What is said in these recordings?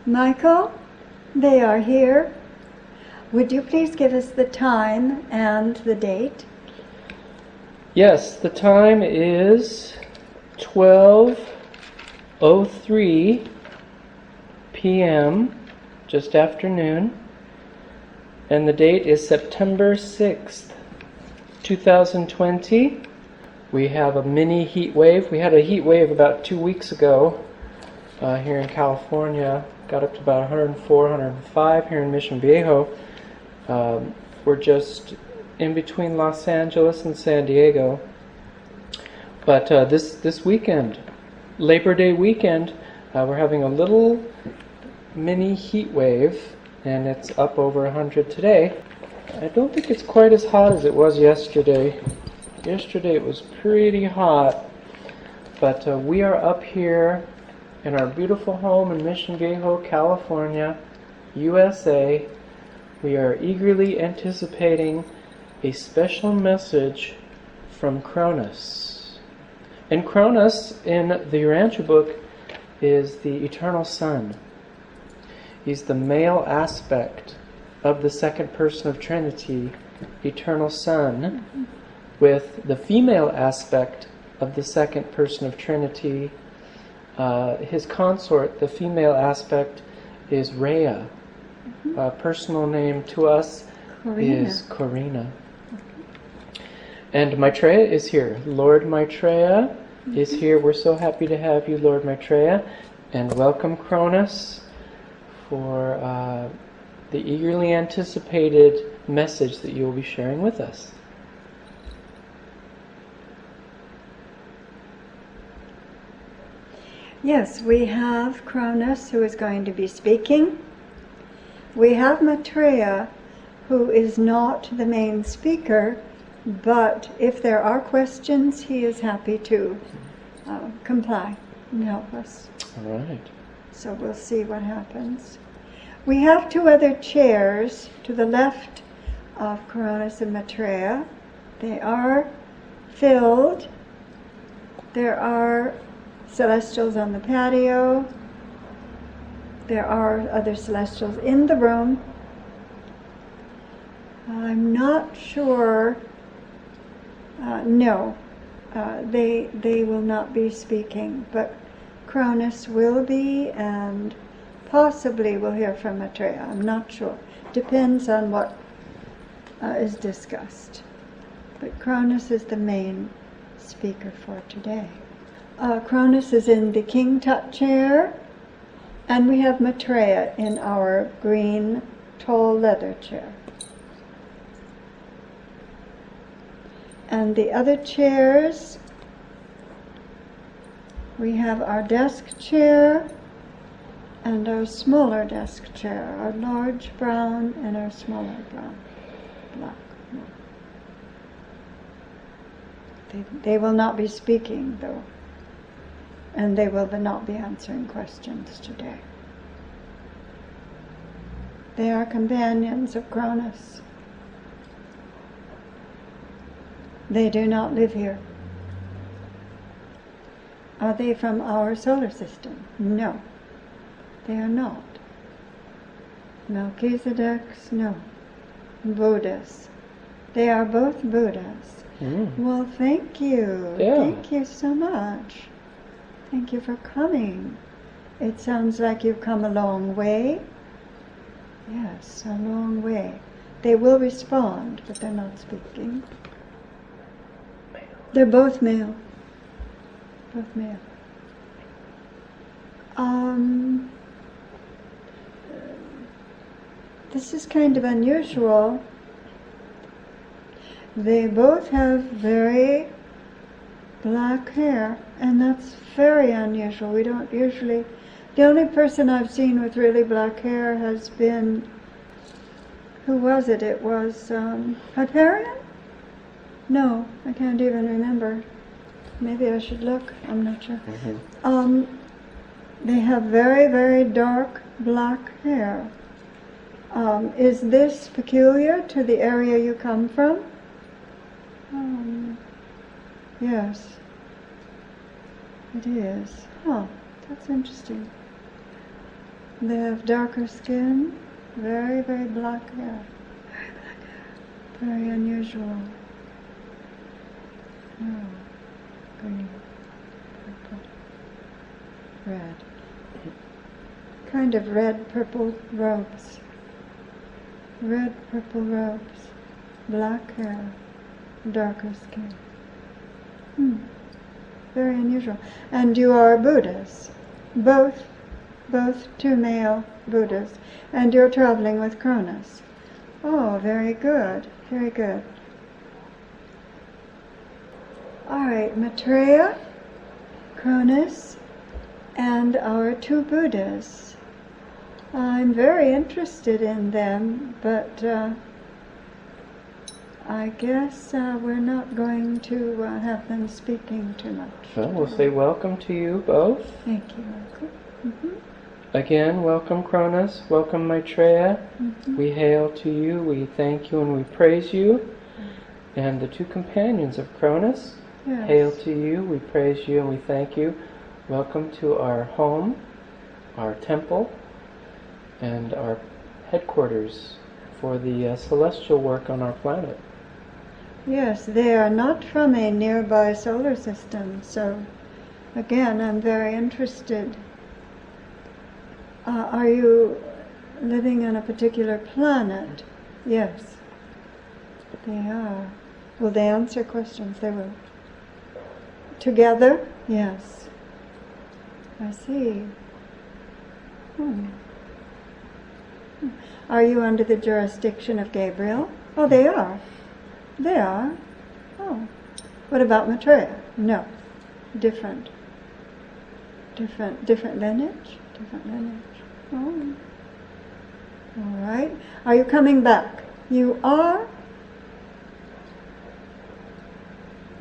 Michael, they are here. Would you please give us the time and the date? Yes, the time is 12:03 p.m., just afternoon, and the date is September 6th, 2020. We have a mini heat wave. We had a heat wave about 2 weeks ago here in California. Got up to about 104, 105 here in Mission Viejo. We're just in between Los Angeles and San Diego. But this weekend, Labor Day weekend, we're having a little mini heat wave, and it's up over 100 today. I don't think it's quite as hot as it was yesterday. Yesterday it was pretty hot, but we are up here in our beautiful home in Mission Viejo, California, USA. We are eagerly anticipating a special message from Cronus. And Cronus, in the Urantia book, is the eternal Son. He's the male aspect of the second person of Trinity, eternal Son, with the female aspect of the second person of Trinity. His consort, the female aspect, is Rhea. Personal name to us is Corina. And Maitreya is here. Lord Maitreya is here. We're so happy to have you, Lord Maitreya. And welcome, Cronus, for the eagerly anticipated message that you will be sharing with us. Yes, we have Cronus, who is going to be speaking. We have Maitreya, who is not the main speaker, but if there are questions, he is happy to comply and help us. All right. So we'll see what happens. We have two other chairs to the left of Cronus and Maitreya. They are filled. There are celestials on the patio. There are other celestials in the room. I'm not sure. No, they will not be speaking, but Cronus will be, and possibly we'll hear from Maitreya. I'm not sure. Depends on what is discussed. But Cronus is the main speaker for today. Cronus is in the King Tut chair, and we have Maitreya in our green tall leather chair. And the other chairs, we have our desk chair and our smaller desk chair, our large brown and our smaller brown, black. They will not be speaking, though, and they will not be answering questions today. They are companions of Cronus. They do not live here. Are they from our solar system? No, they are not. Melchizedek's, no. Buddhas. They are both Buddhas. Well, thank you. Yeah. Thank you so much. Thank you for coming. It sounds like you've come a long way. Yes, a long way. They will respond, but they're not speaking. They're both male. Both male. This is kind of unusual. They both have very black hair, and that's very unusual. We don't usually... The only person I've seen with really black hair has been... Who was it? It was Hyperion? No, I can't even remember. Maybe I should look. I'm not sure. They have very, very dark black hair. Is this peculiar to the area you come from? Yes, it is. Huh, that's interesting. They have darker skin, very, very black hair. Very unusual. Oh, green, purple, red. Kind of red, purple robes. Red, purple robes. Black hair, darker skin. Very unusual. And you are Buddhas. Both two male Buddhas. And you're traveling with Cronus. Oh, very good. Very good. All right, Maitreya, Cronus, and our two Buddhas. I'm very interested in them, but I guess we're not going to have them speaking too much. Well, we'll say welcome to you both. Thank you, Uncle. Again, welcome Cronus, welcome Maitreya. We hail to you, we thank you and we praise you. And the two companions of Cronus, Yes. hail to you, we praise you and we thank you. Welcome to our home, our temple, and our headquarters for the celestial work on our planet. Yes, they are not from a nearby solar system, so again, I'm very interested. Are you living on a particular planet? Yes, they are. Will they answer questions? They will. Together? Yes. I see. Are you under the jurisdiction of Gabriel? Oh, they are. They are. Oh. What about Maitreya? No. Different lineage? Different lineage. Oh. All right. Are you coming back? You are?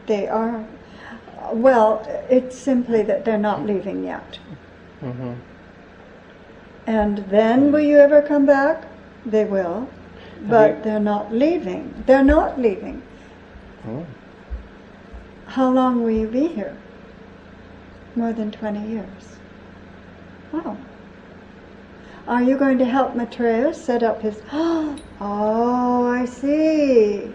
They are. Well, it's simply that they're not leaving yet. And then will you ever come back? They will. But they're not leaving. They're not leaving. Oh. How long will you be here? More than 20 years. Oh. Are you going to help Maitreya set up his... Oh, I see.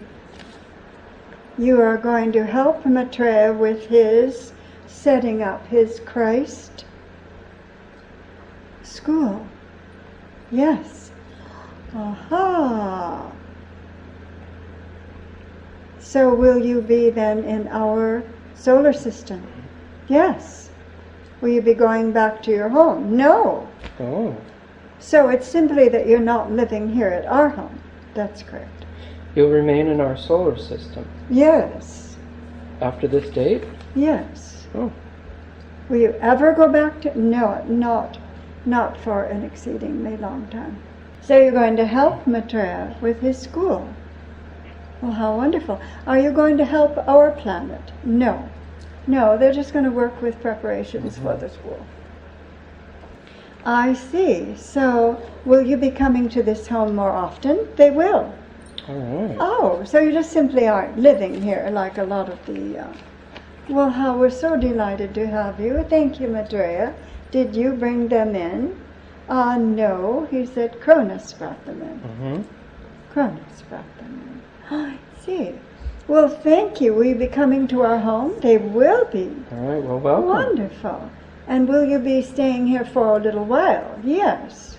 You are going to help Maitreya with his setting up his Christ school. Yes. Aha. So will you be then in our solar system? Yes. Will you be going back to your home? No. Oh. So it's simply that you're not living here at our home. That's correct. You'll remain in our solar system. Yes. After this date? Yes. Oh. Will you ever go back to... No, not for an exceedingly long time. So you're going to help Maitreya with his school. Well, how wonderful. Are you going to help our planet? No. No, they're just going to work with preparations for the school. I see. So will you be coming to this home more often? They will. All right. Oh, so you just simply aren't living here like a lot of the... Well, how we're so delighted to have you. Thank you, Maitreya. Did you bring them in? No, he said Cronus brought them in. Cronus brought them in. I see. Well, thank you. Will you be coming to our home? They will be. All right, well, welcome. Wonderful. And will you be staying here for a little while? Yes.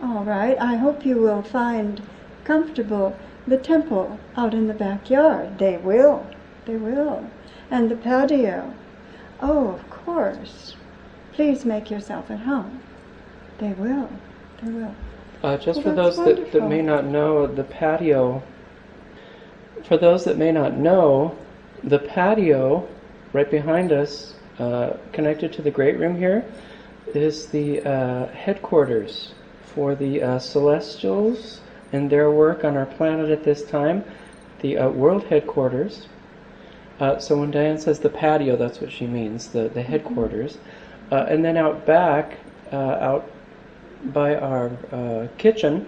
All right. I hope you will find comfortable the temple out in the backyard. They will. They will. And the patio. Oh, of course. Please make yourself at home. They will. They will. Just Well, for that's those that wonderful. may not know, the patio, for those that may not know, the patio right behind us, connected to the great room here, is the headquarters for the Celestials and their work on our planet at this time, the world headquarters. So when Diane says the patio, that's what she means, the headquarters. And then out back, out by our kitchen,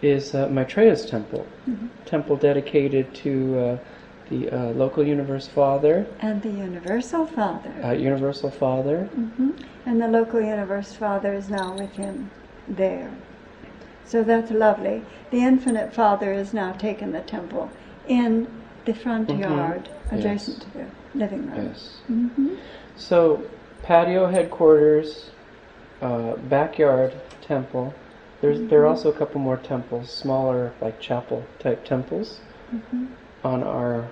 is Maitreya's temple. Temple dedicated to the local universe father, and the universal Father. Universal Father. And the local universe Father is now with him there. So that's lovely. The infinite Father has now taken the temple in the front yard adjacent to the living room. Yes. So patio headquarters, backyard temple. There are also a couple more temples, smaller like chapel type temples on our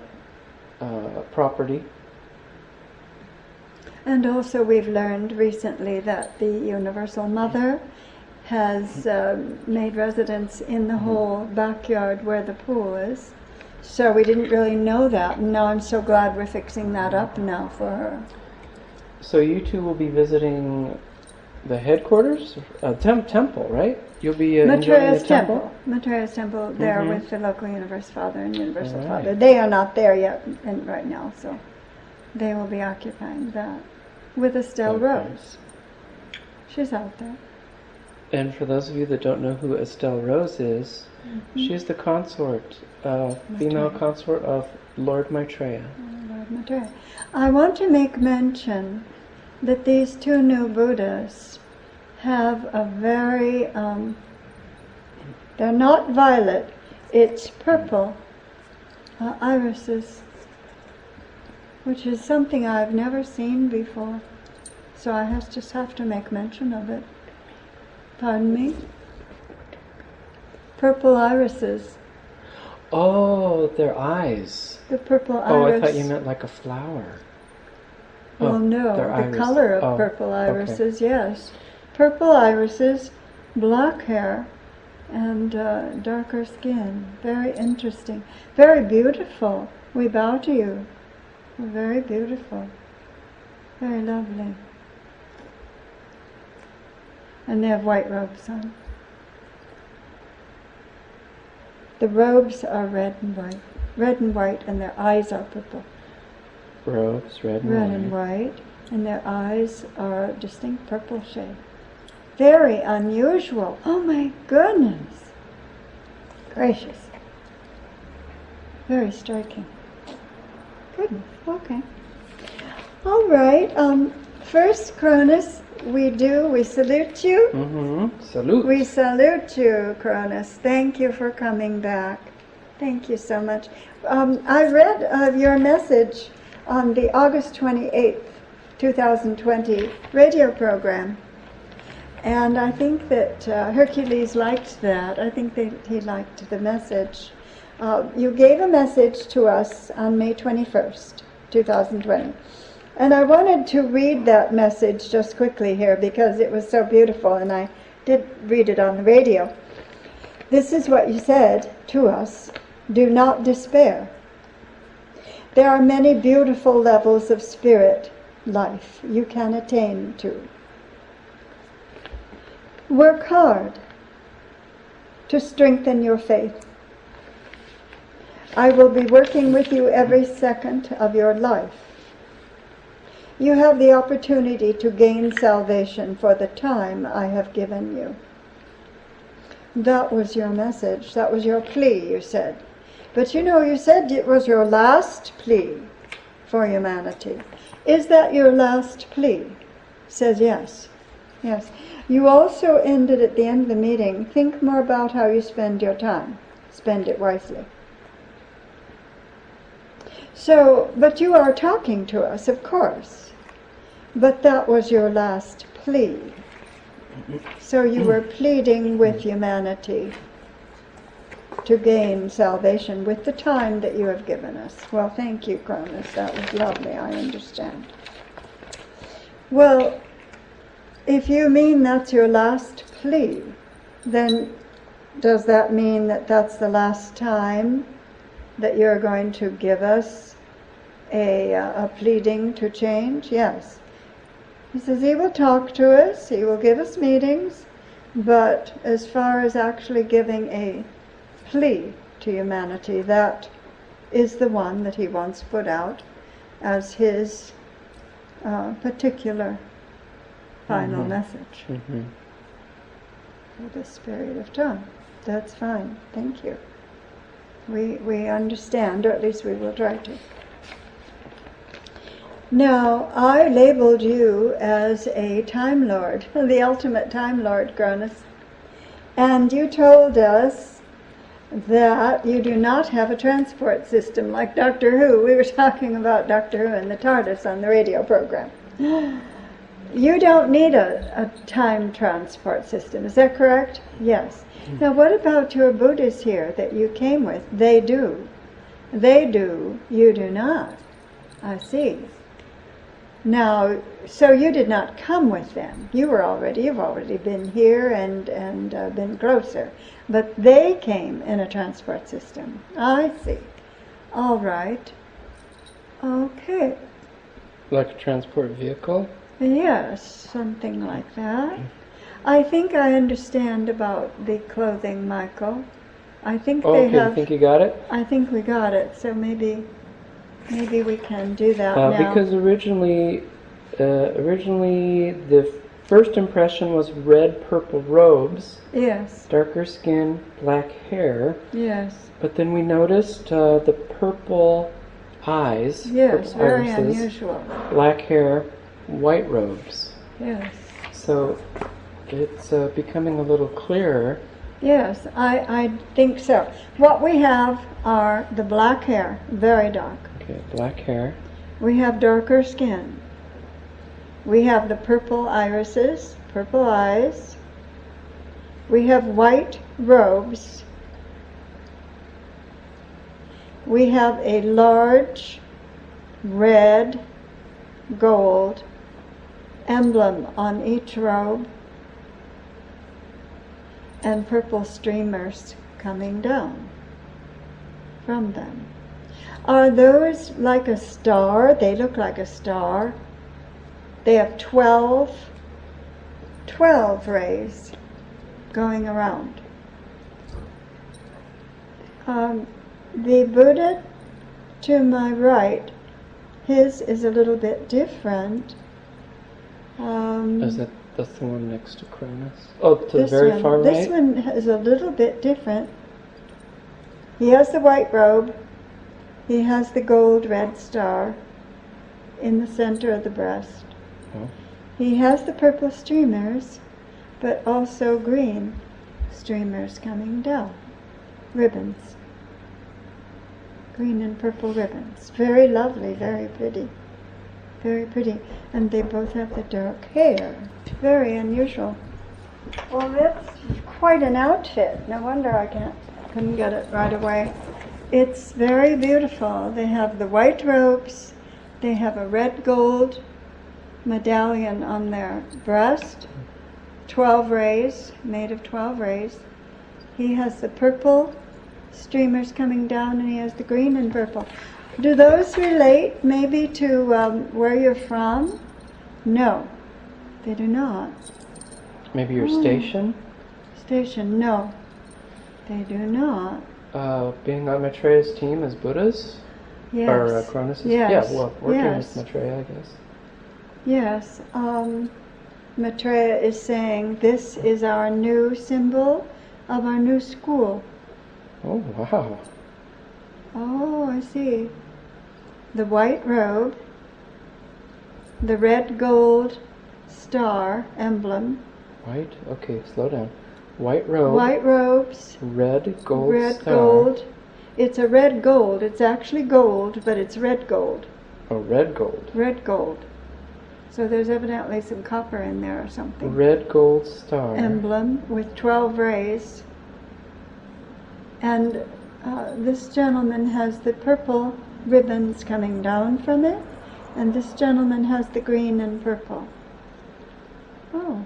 property. And also we've learned recently that the Universal Mother has made residence in the whole backyard where the pool is. So we didn't really know that, and now I'm so glad we're fixing that up now for her. So you two will be visiting the headquarters, temple, right? You'll be enjoying Maitreya's the temple. Maitreya's temple there with the local universe Father and universal All Father. right. They are not there yet right now, so they will be occupying that with Estelle Okay. Rose. She's out there. And for those of you that don't know who Estelle Rose is, she's the consort, female consort of Lord Maitreya. Lord Maitreya. I want to make mention that these two new Buddhas have a very, they're not violet, it's purple irises, which is something I've never seen before. So I just have to make mention of it. Pardon me? Purple irises. Oh, their eyes. The purple Oh, iris. I thought you meant like a flower. Well, no, their the iris. color of Oh, purple okay. irises, yes. Purple irises, black hair, and darker skin. Very interesting. Very beautiful. We bow to you. Very beautiful. Very lovely. And they have white robes on. The robes are red and white. Red and white, and their eyes are purple. Robes, red and Red white. and white, and their eyes are a distinct purple shade. Very unusual. Oh my goodness. Gracious. Very striking. Goodness, okay. All right, first, Cronus, we salute you. Salute. We salute you, Cronus. Thank you for coming back. Thank you so much. I read your message on the August 28th, 2020 radio program, and I think that Hercules liked that. I think that he liked the message. You gave a message to us on May 21st, 2020. And I wanted to read that message just quickly here because it was so beautiful, and I did read it on the radio. This is what you said to us: do not despair. There are many beautiful levels of spirit life you can attain to. Work hard to strengthen your faith. I will be working with you every second of your life. You have the opportunity to gain salvation for the time I have given you. That was your message. That was your plea, you said. But you said it was your last plea for humanity. Is that your last plea? Says yes. Yes. You also ended at the end of the meeting, think more about how you spend your time. Spend it wisely. So, but you are talking to us, of course. But that was your last plea. So you were pleading with humanity to gain salvation with the time that you have given us. Well, thank you, Cronus. That was lovely, I understand. Well, if you mean that's your last plea, then does that mean that that's the last time that you're going to give us a pleading to change? Yes. He says he will talk to us, he will give us meetings, but as far as actually giving a plea to humanity, that is the one that he wants put out as his particular final message for this period of time. That's fine. Thank you. We understand, or at least we will try to. Now, I labeled you as a Time Lord, the ultimate Time Lord, Cronus. And you told us that you do not have a transport system like Doctor Who. We were talking about Doctor Who and the TARDIS on the radio program. You don't need a time transport system, is that correct? Yes. Now, what about your Buddhists here that you came with? They do. They do. You do not. I see. Now, so you did not come with them. You've already been here and been closer. But they came in a transport system. I see. All right. Okay. Like a transport vehicle? Yes, something like that. I think I understand about the clothing, Michael. I think they have... You think you got it? I think we got it, so maybe we can do that now. Because originally the first impression was red, purple robes. Yes. Darker skin, black hair. Yes. But then we noticed the purple eyes. Yes, purple very irises, unusual. Black hair, white robes. Yes. So it's becoming a little clearer. Yes, I think so. What we have are the black hair, very dark. Okay, black hair. We have darker skin. We have the purple irises, purple eyes. We have white robes. We have a large red, gold emblem on each robe and purple streamers coming down from them. Are those like a star? They look like a star. They have 12 rays going around. The Buddha to my right, his is a little bit different. That's the one next to Cronus? Oh, to the very far right? This one is a little bit different. He has the white robe. He has the gold red star in the center of the breast. Oh. He has the purple streamers, but also green streamers coming down. Ribbons. Green and purple ribbons. Very lovely, very pretty. Very pretty. And they both have the dark hair. Very unusual. Well, that's quite an outfit. No wonder I couldn't get it right away. It's very beautiful. They have the white robes. They have a red gold medallion on their breast. 12 rays, made of 12 rays. He has the purple streamers coming down, and he has the green and purple. Do those relate maybe to where you're from? No, they do not. Maybe your station? Station, no, they do not. Being on Maitreya's team as Buddhas? Yes. Or Cronus? Yes. Yeah, well, working Yes. with Maitreya, I guess. Yes, Maitreya is saying this is our new symbol of our new school. Oh, wow. Oh, I see. The white robe, the red gold star emblem. White? Okay, slow down. White robe. White robes. Red gold Red star. gold. It's a red gold. It's actually gold, but it's red gold. Oh, red gold. Red gold. So there's evidently some copper in there or something. Red gold star. Emblem with 12 rays. And this gentleman has the purple ribbons coming down from it, and this gentleman has the green and purple. Oh,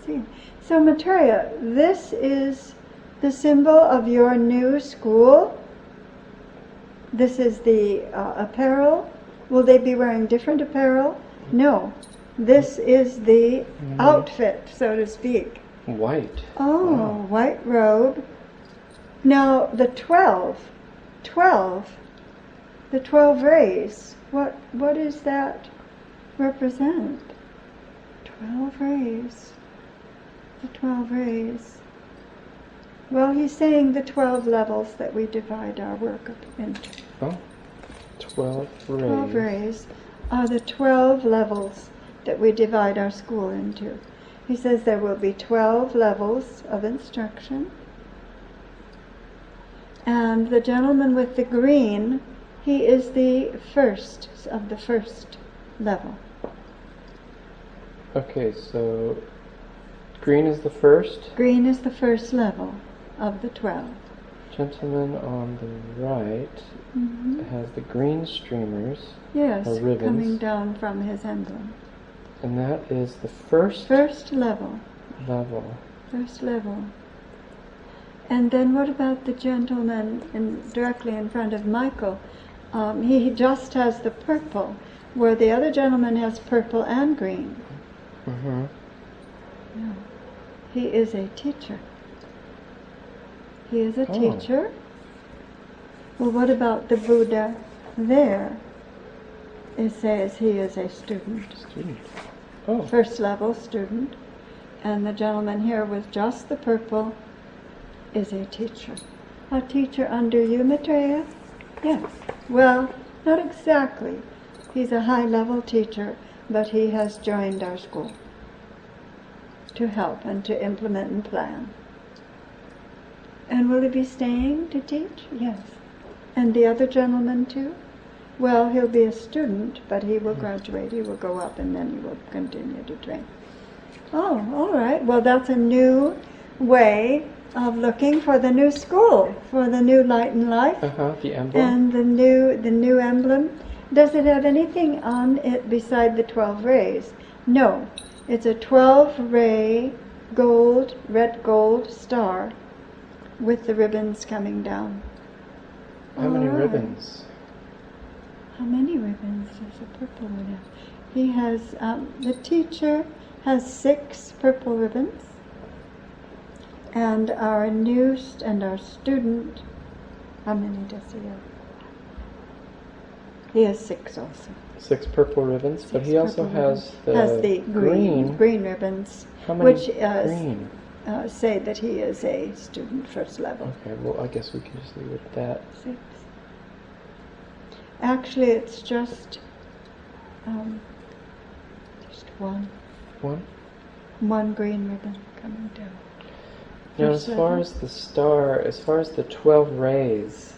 see. So Maitreya, this is the symbol of your new school. This is the apparel. Will they be wearing different apparel? No. This is the outfit, so to speak. White. Oh, wow. White robe. Now, the 12 rays, what does that represent? 12 rays. The 12 rays. Well, he's saying the 12 levels that we divide our work up into. Oh, 12 rays. 12 rays are the 12 levels that we divide our school into. He says there will be 12 levels of instruction. And the gentleman with the green, he is the first of the first level. Okay, so green is the first. Green is the first level of the 12. Gentleman on the right has the green streamers, Yes, or ribbons, coming down from his emblem. and that is the first level. level. First level. And then what about the gentleman directly in front of Michael? He just has the purple, where the other gentleman has purple and green. Mm-hmm. No. He is a teacher. He is a Oh. teacher. Well, what about the Buddha there? It says he is a student. Student. Oh. First level student. And the gentleman here with just the purple is a teacher. A teacher under you, Maitreya? Yes. Well, not exactly. He's a high-level teacher, but he has joined our school to help and to implement and plan. And will he be staying to teach? Yes. And the other gentleman too? Well, he'll be a student, but he will graduate. He will go up and then he will continue to train. Oh, all right. Well, that's a new way of looking for the new school, for the new light and life. The emblem. And the new emblem. Does it have anything on it beside the 12 rays? No. It's a 12-ray gold, red gold star with the ribbons coming down. How many All right. ribbons? How many ribbons does the purple one have? He has, the teacher has 6 purple ribbons. And our our student, how many does he have? He has 6 also. 6 purple ribbons, but he also has the green ribbons, How many which green? Say that he is a student first level. Okay, well, I guess we can just leave it at that. 6. Actually, it's just one. One green ribbon coming down. Now, First as far level. as the star, as far as the 12 rays,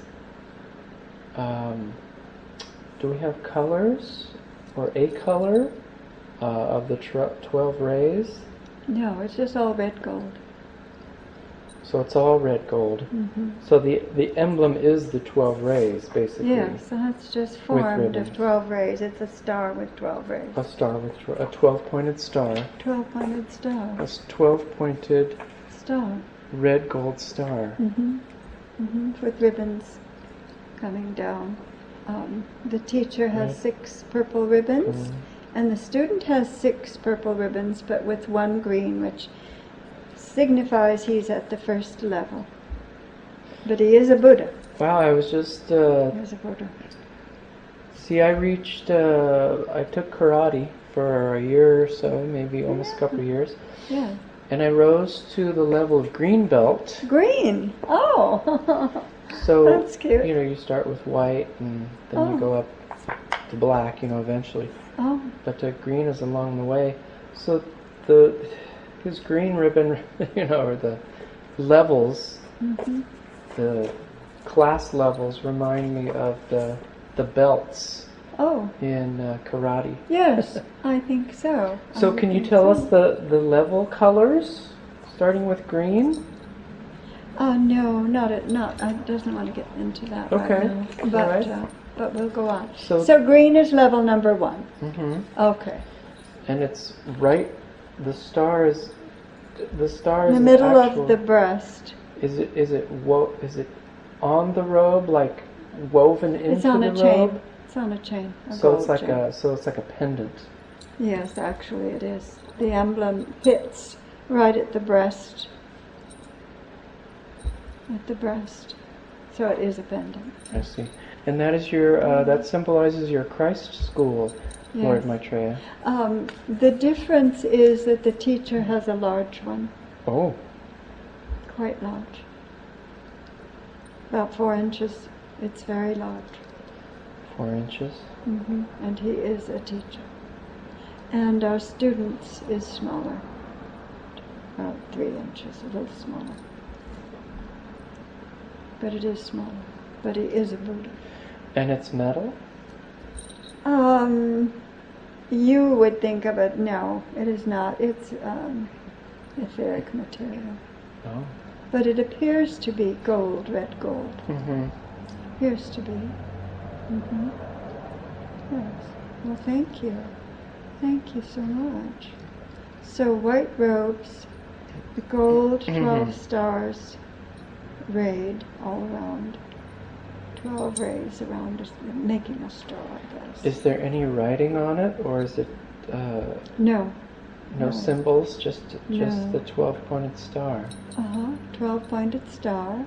do we have colors or a color of the 12 rays? No, it's just all red gold. So it's all red gold. Mm-hmm. So the emblem is the 12 rays, basically. Yes, so that's just formed of ribbons. 12 rays. It's a star with 12 rays. A star with a 12-pointed star. 12-pointed star. A 12-pointed Star. red gold star. Mm-hmm. Mm-hmm. With ribbons coming down. The teacher has 6 purple ribbons, and the student has 6 purple ribbons, but with 1 green, which signifies he's at the first level. But he is a Buddha. Wow, I was just... He is a Buddha. See, I took karate for a year or so, maybe almost a couple of years, Yeah. and I rose to the level of green belt. Green! Oh! So, That's cute. you start with white, and then you go up to black, eventually. Oh. But green is along the way. So his green ribbon, or the levels, the class levels remind me of the belts Oh. in karate. Yes, I think so. So can you tell us the level colors, starting with green? No, not. I doesn't want to get into that Okay. right now. All But right. but we'll go on. So green is level number 1. Mm-hmm. Okay. And it's right. The star is In the middle of the breast. Is it on the robe, like woven into It's on the a robe? chain. It's on a chain. So it's like a pendant. Yes, actually it is. The emblem hits right at the breast. At the breast. So it is a pendant. I see. And that is that symbolizes your Christ school, Lord Yes. Maitreya. The difference is that the teacher has a large one. Oh, Quite large. about 4 inches. It's very large. 4 inches. And he is a teacher. And our students is smaller, about 3 inches, a little smaller. But it is smaller. But he is a Buddha. And it's metal? You would think of it. No, it is not. It's etheric material. Oh. But it appears to be gold, red gold. Appears to be. Yes. Well, thank you. Thank you so much. So white robes, the gold 12 stars rayed all around. 12 rays around us, making a star, I guess. Is there any writing on it, or is it No. no symbols, just No. the 12-pointed star? 12-pointed star.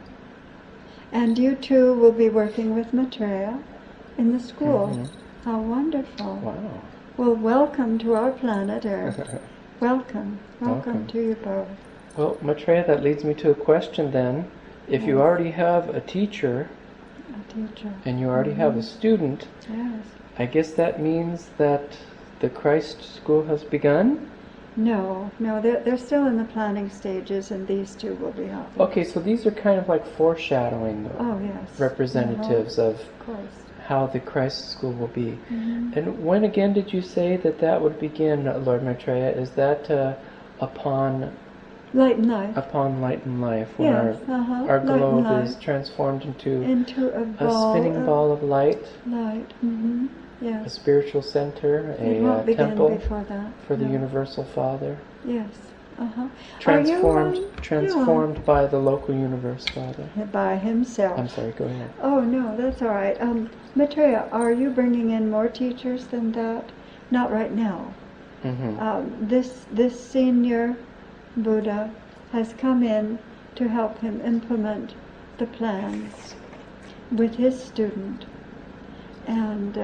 And you two will be working with Maitreya in the school. How wonderful. Wow. Well, welcome to our planet Earth. Welcome to you both. Well, Maitreya, that leads me to a question then. If you already have a teacher, and you already have a student, Yes. I guess that means that the Christ school has begun? No, they're still in the planning stages, and these two will be helping. Okay, so these are kind of like foreshadowing representatives of course. how the Christ school will be. And when again did you say that would begin, Lord Maitreya? Is that upon Light and life. Upon light and life, when Yes, our light globe and is life. transformed into a spinning ball of light, light. a Yes. spiritual center, It won't a begin temple before that. for the No. Universal Father. Yes. Transformed by the local Universe Father. By himself. I'm sorry, go ahead. Oh no, that's all right. Maitreya, are you bringing in more teachers than that? Not right now. This senior Buddha has come in to help him implement the plans with his student, and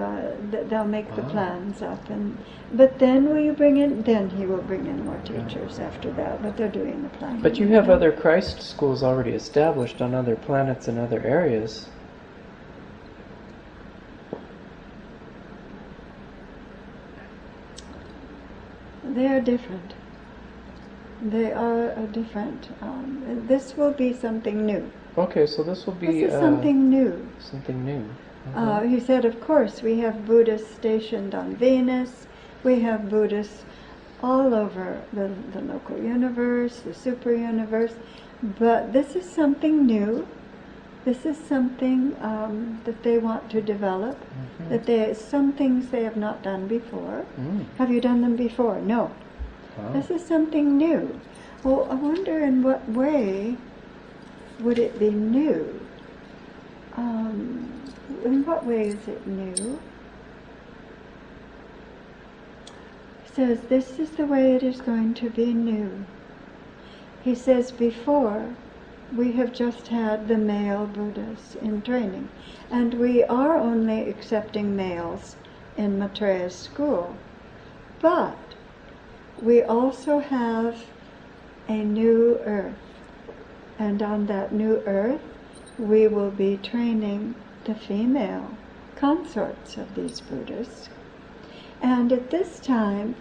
they'll make the plans up. But then will you bring in? Then he will bring in more teachers after that. But they're doing the planning. But you have other Christ schools already established on other planets and other areas. They are different. They are different. This will be something new. Okay, so this will be This is something new. Something new. He said, of course, we have Buddhists stationed on Venus. We have Buddhists all over the local universe, the super universe. But this is something new. This is something that they want to develop. Some things they have not done before. Have you done them before? No. This is something new. Well, I wonder in what way would it be new? In what way is it new? He says, this is the way it is going to be new. He says, before, we have just had the male Buddhas in training, and we are only accepting males in Maitreya's school. But we also have a new earth, and on that new earth we will be training the female consorts of these Buddhas. And at this time,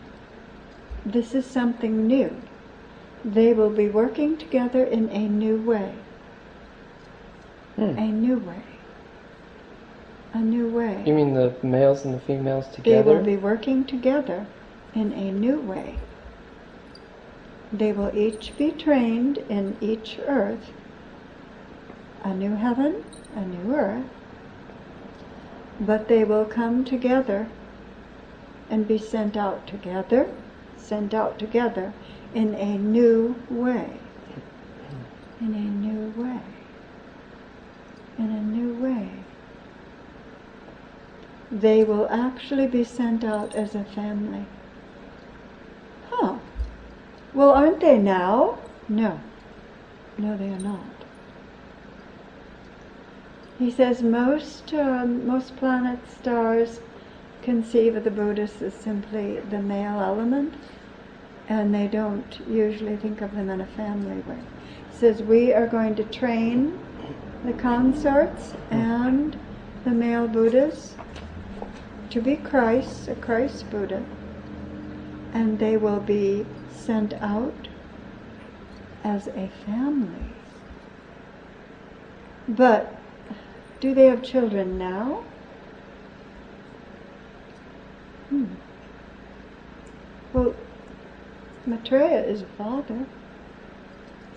this is something new. They will be working together in a new way. A new way. A new way. You mean the males and the females They together? will be working together in a new way. They will each be trained in each earth, a new heaven, a new earth, but they will come together and be sent out together in a new way. In a new way. In a new way. They will actually be sent out as a family. Huh. Well, aren't they now? No. No, they are not. He says most planet stars conceive of the Buddhists as simply the male element, and they don't usually think of them in a family way. He says we are going to train the consorts and the male Buddhas to be Christ, a Christ Buddha, and they will be sent out as a family. But do they have children now? Well, Maitreya is a father.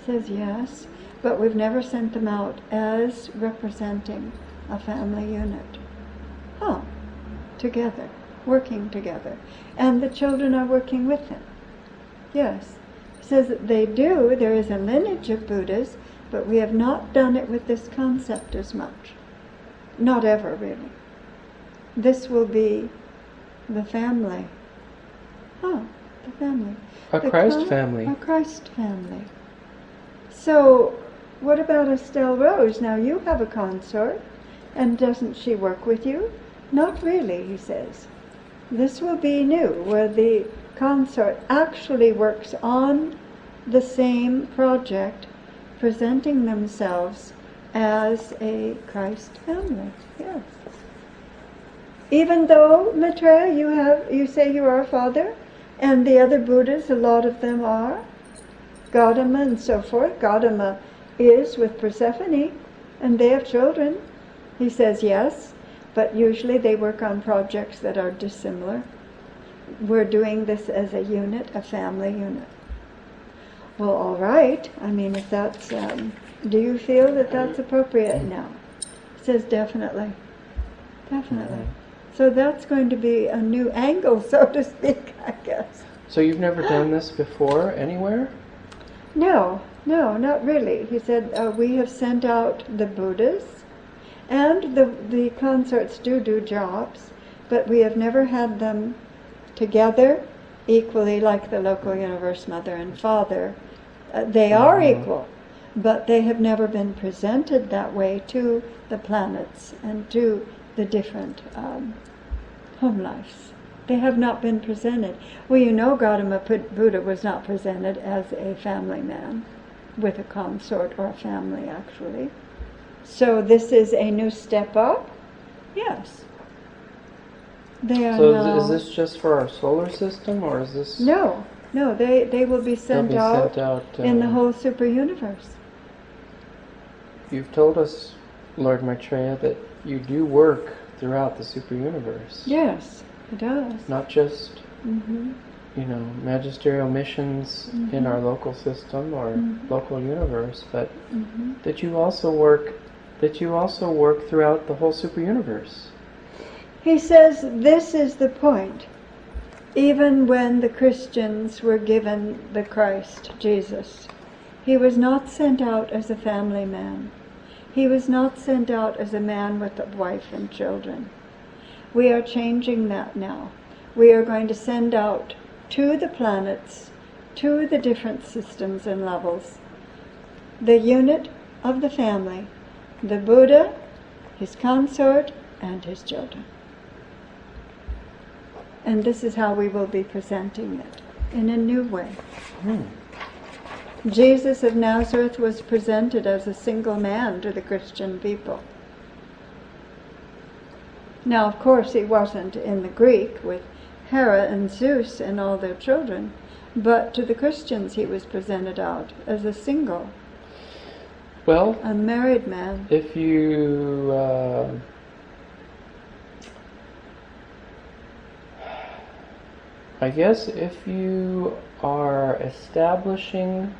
Says yes, but we've never sent them out as representing a family unit. Together, working together. And the children are working with him. Yes. He says that they do. There is a lineage of Buddhas, but we have not done it with this concept as much. Not ever, really. This will be the family. The family. A Christ family. A Christ family. So, what about Estelle Rose? Now you have a consort, and doesn't she work with you? Not really, he says. This will be new, where the consort actually works on the same project, presenting themselves as a Christ family. Yes. Even though, Maitreya, you say you are a father, and the other Buddhas, a lot of them are, Gautama and so forth. Gautama is with Persephone, and they have children. He says yes, but usually they work on projects that are dissimilar. We're doing this as a unit, a family unit. Well, all right. I mean, if that's, do you feel that that's appropriate now? He says definitely. Definitely. So that's going to be a new angle, so to speak, I guess. So you've never done this before anywhere? No, not really. He said, we have sent out the Buddhas, and the consorts do jobs, but we have never had them together equally like the local universe mother and father. They are equal, but they have never been presented that way to the planets and to the different home lives. They have not been presented. Well, you know, Gautama Buddha was not presented as a family man with a consort or a family, actually. So this is a new step up? Yes. They are now... is this just for our solar system, or is this... No, they will be sent out in the whole super universe. You've told us, Lord Maitreya, that you do work throughout the super universe. Yes, it does. Not just, magisterial missions in our local system or local universe, but that you also work throughout the whole super universe. He says this is the point. Even when the Christians were given the Christ, Jesus, he was not sent out as a family man. He was not sent out as a man with a wife and children. We are changing that now. We are going to send out to the planets, to the different systems and levels, the unit of the family, the Buddha, his consort, and his children. And this is how we will be presenting it, in a new way. Jesus of Nazareth was presented as a single man to the Christian people. Now, of course, he wasn't in the Greek with Hera and Zeus and all their children, but to the Christians he was presented out as a single, unmarried man. If you... I guess if you are establishing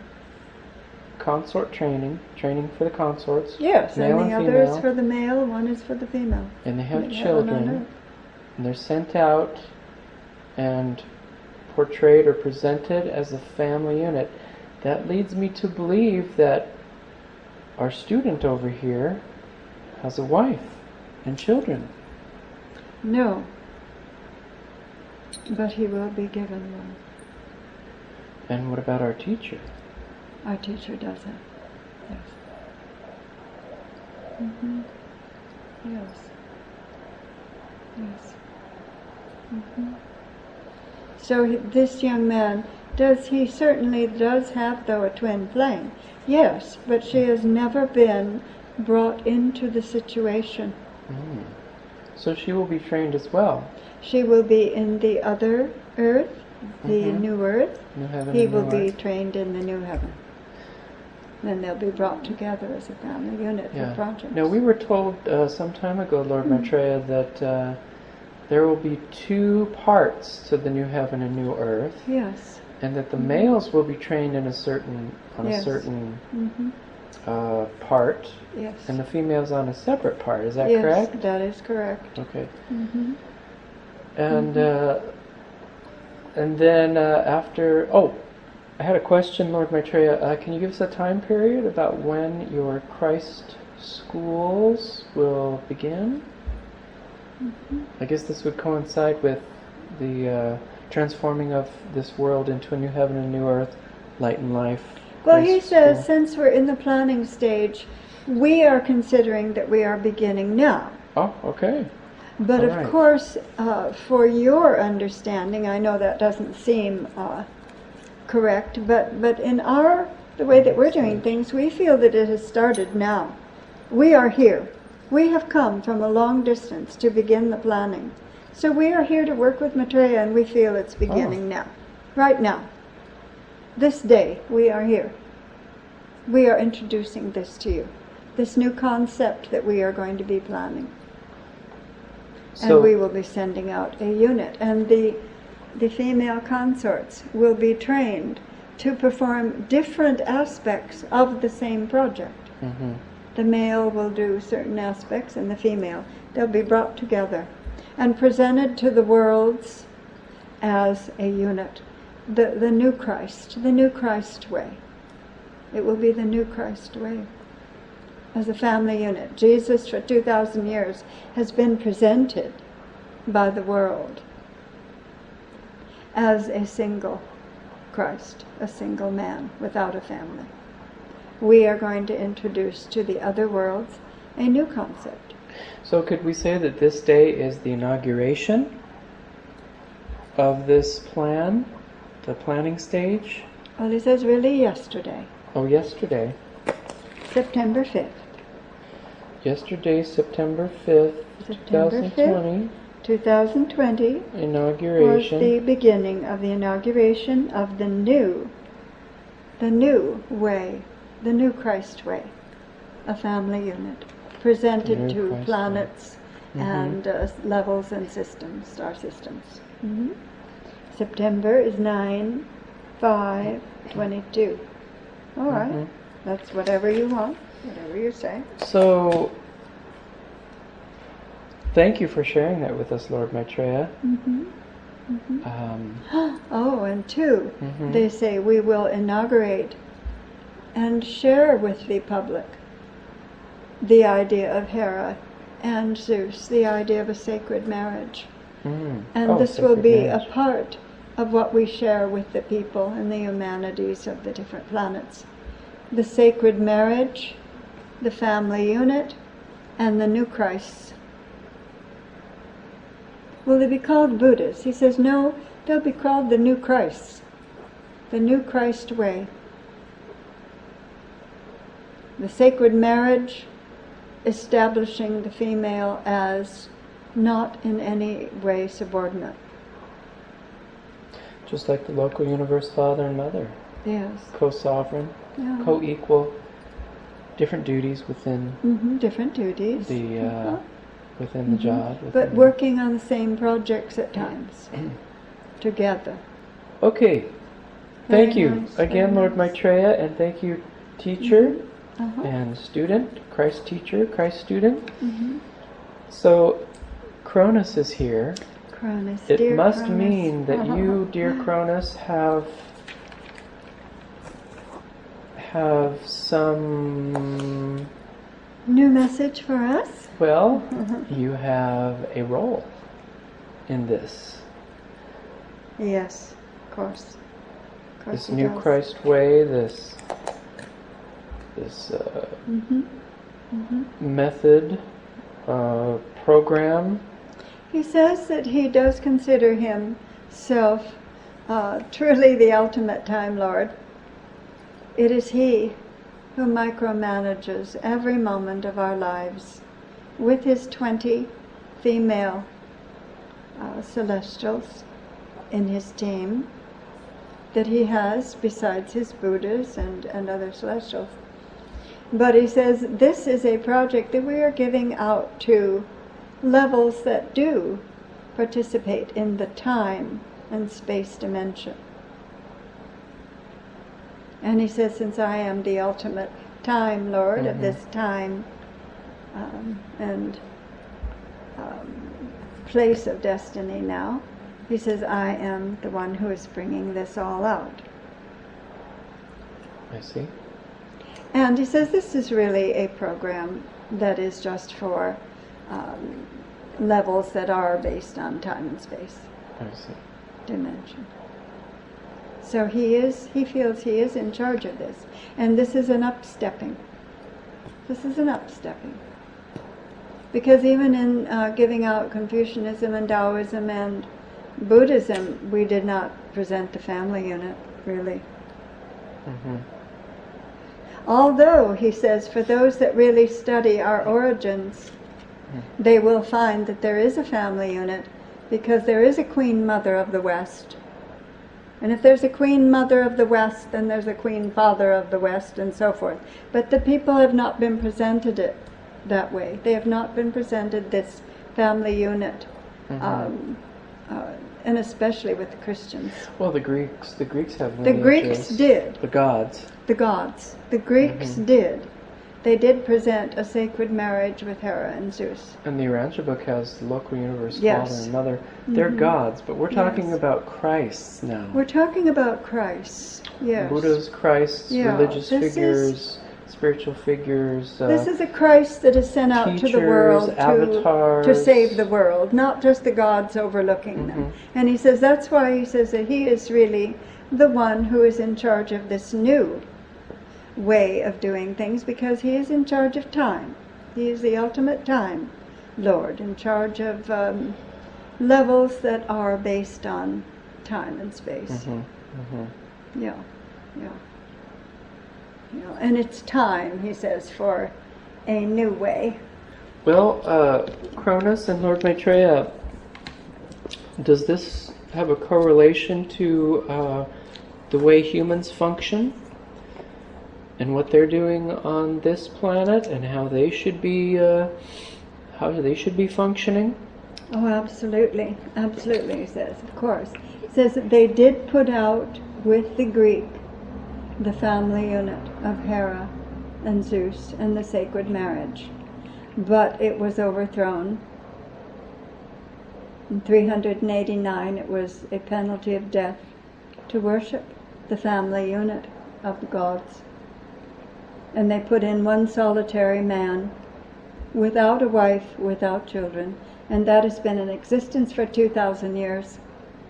consort training for the consorts. Yes, male and the other is for the male, one is for the female. And they have children, and they're sent out and portrayed or presented as a family unit. That leads me to believe that our student over here has a wife and children. No, but he will be given one. And what about our teacher? Our teacher does it. Yes. Yes. Yes. So this young man, he certainly does have, though, a twin flame. Yes, but she has never been brought into the situation. Mm. So she will be trained as well. She will be in the other earth, the Mhm. new earth. New heaven He and will new be earth. trained in the new heaven. Then they'll be brought together as a family unit for projects. Now we were told some time ago, Lord Maitreya, that there will be 2 parts to the new heaven and new earth, Yes. and that the males will be trained in a certain Yes. Mm-hmm. Part, Yes. and the females on a separate part. Is that yes, correct? that is correct. Okay. Mm-hmm. And then after. Oh, I had a question, Lord Maitreya. Can you give us a time period about when your Christ schools will begin? Mm-hmm. I guess this would coincide with the transforming of this world into a new heaven and new earth, light and life. Well, Christ he says, school. since we're in the planning stage, we are considering that we are beginning now. Oh, okay. But All of right. course, for your understanding, I know that doesn't seem correct, but in the way that we're doing things, we feel that it has started now. We are here. We have come from a long distance to begin the planning. So we are here to work with Maitreya, and we feel it's beginning now. Right now. This day, we are here. We are introducing this to you. This new concept that we are going to be planning. So, And we will be sending out a unit. And the female consorts will be trained to perform different aspects of the same project. Mm-hmm. The male will do certain aspects, and the female. They'll be brought together and presented to the worlds as a unit. The new Christ way. It will be the new Christ way. As a family unit. Jesus, for 2,000 years, has been presented by the world as a single Christ, a single man without a family. We are going to introduce to the other worlds a new concept. So could we say that this day is the inauguration of this plan, the planning stage? Well, he says really yesterday, Oh, yesterday. September 5th. Yesterday, September 5th, September 2020, 2020 was inauguration. the beginning of the inauguration of the new way, the new Christ way, a family unit, presented New to Christ planets way. and levels and systems, star systems. Mm-hmm. September is 9/5/22. All right, Mhm. that's whatever you want, whatever you say. So, thank you for sharing that with us, Lord Maitreya. Mm-hmm. Mm-hmm. Oh, and 2, Mhm. they say we will inaugurate and share with the public the idea of Hera and Zeus, the idea of a sacred marriage. Mm. And Oh, this will sacred be marriage. a part of what we share with the people and the humanities of the different planets. The sacred marriage, the family unit, and the new Christs. Will they be called Buddhas? He says, no, they'll be called the new Christs. The new Christ way. The sacred marriage, establishing the female as not in any way subordinate. Just like the local universe father and mother. Yes. Co-sovereign, Yeah. co-equal, different duties within Different duties. the within the job. But within working on the same projects at times. Together. Okay. Very Thank you nice, again, very Lord nice. Maitreya, and thank you, teacher Uh-huh. and student, Christ teacher, Christ student. Mm-hmm. So, Cronus is here. Cronus, It dear must Cronus. mean that you, dear Cronus, have some, New message for us? well, you have a role in this. Yes, of course. Of course This he new does. Christ way, this method, program. He says that he does consider himself truly the ultimate Time Lord. It is he who micromanages every moment of our lives with his 20 female celestials in his team that he has besides his Buddhas and other celestials. But he says this is a project that we are giving out to levels that do participate in the time and space dimension. And he says, since I am the ultimate time lord of this time and place of destiny now, he says, I am the one who is bringing this all out. I see. And he says this is really a program that is just for levels that are based on time and space. I see. Dimension. So he feels he is in charge of this. And this is an upstepping. This is an upstepping. Because even in giving out Confucianism and Taoism and Buddhism, we did not present the family unit, really. Although, he says, for those that really study our origins, they will find that there is a family unit because there is a Queen Mother of the West. And if there's a Queen Mother of the West, then there's a Queen Father of the West, and so forth. But the people have not been presented it that way. They have not been presented this family unit, and especially with the Christians. Well, the Greeks have lineages. The Greeks did. The gods. The Greeks did. They did present a sacred marriage with Hera and Zeus. And the Urantia book has the local universe, Yes. Father and Mother. They're gods, but we're talking about Christ now. We're talking about Christ, yes. Buddha's Christ, religious figures, spiritual figures. This is a Christ that is sent out to the world to save the world, not just the gods overlooking them. And he says that's why he says that he is really the one who is in charge of this new way of doing things, because he is in charge of time. He is the ultimate time Lord, in charge of levels that are based on time and space. Yeah. And it's time, he says, for a new way. Well, Cronus and Lord Maitreya, does this have a correlation to the way humans function and what they're doing on this planet and how they should be functioning? Oh, absolutely, he says, of course. He says that they did put out with the Greek the family unit of Hera and Zeus and the sacred marriage, but it was overthrown. In 389 it was a penalty of death to worship the family unit of the gods. And they put in one solitary man without a wife, without children, and that has been in existence for 2,000 years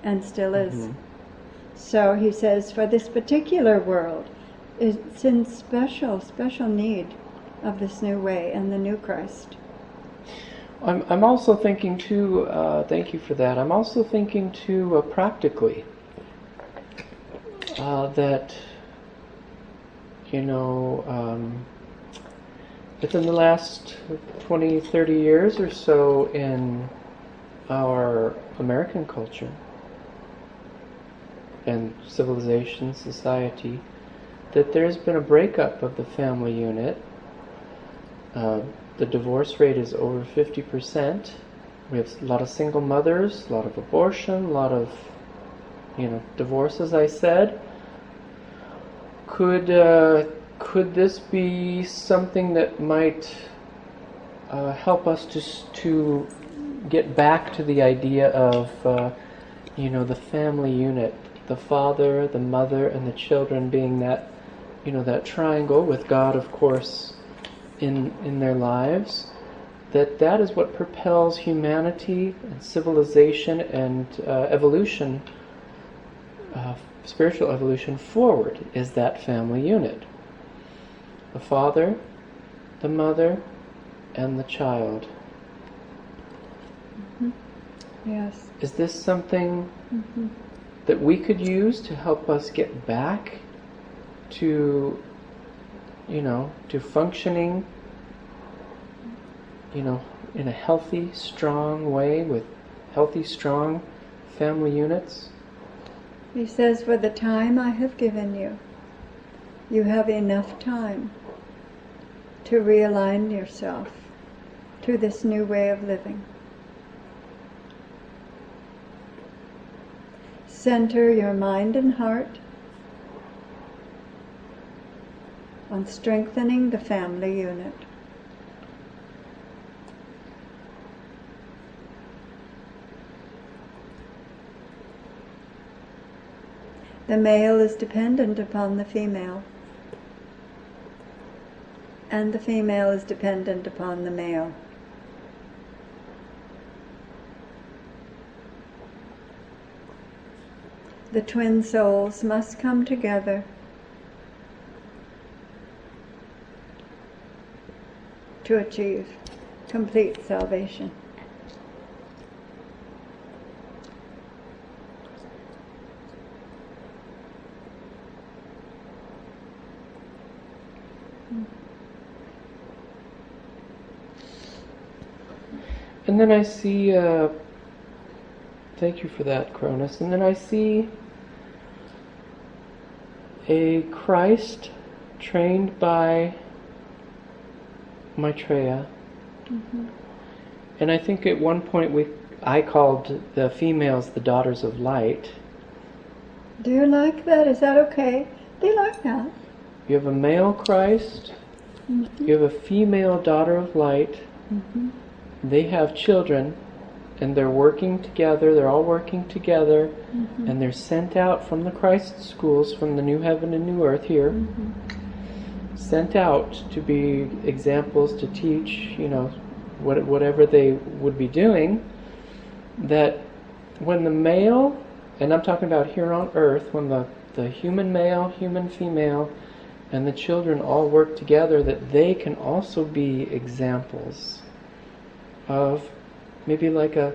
and still is. So he says for this particular world, it's in special need of this new way and the new Christ. I'm also thinking too, thank you for that, I'm also thinking too practically that, within the last 20, 30 years or so in our American culture and civilization, society, that there's been a breakup of the family unit. The divorce rate is over 50%. We have a lot of single mothers, a lot of abortion, a lot of, divorce, as I said. Could this be something that might help us to get back to the idea of, the family unit, the father, the mother, and the children being that, that triangle with God, of course, in their lives? That is what propels humanity and civilization and evolution, spiritual evolution forward, is that family unit. The father, the mother, and the child. Yes. Is this something that we could use to help us get back to to functioning, in a healthy, strong way with healthy, strong family units. He says, for the time I have given you, you have enough time to realign yourself to this new way of living. Center your mind and heart on strengthening the family unit. The male is dependent upon the female, and the female is dependent upon the male. The twin souls must come together to achieve complete salvation. And then I see, thank you for that, Cronus. And then I see a Christ trained by Maitreya. Mm-hmm. And I think at one point I called the females the daughters of light. Do you like that? Is that okay? They like that. You have a male Christ, Mm-hmm. you have a female daughter of light. Mm-hmm. They have children, and they're working together, they're all working together, Mm-hmm. and they're sent out from the Christ schools, from the new heaven and new earth here, Mm-hmm. sent out to be examples, to teach, whatever they would be doing, that when the male, and I'm talking about here on earth, when the human male, human female, and the children all work together, that they can also be examples of maybe like a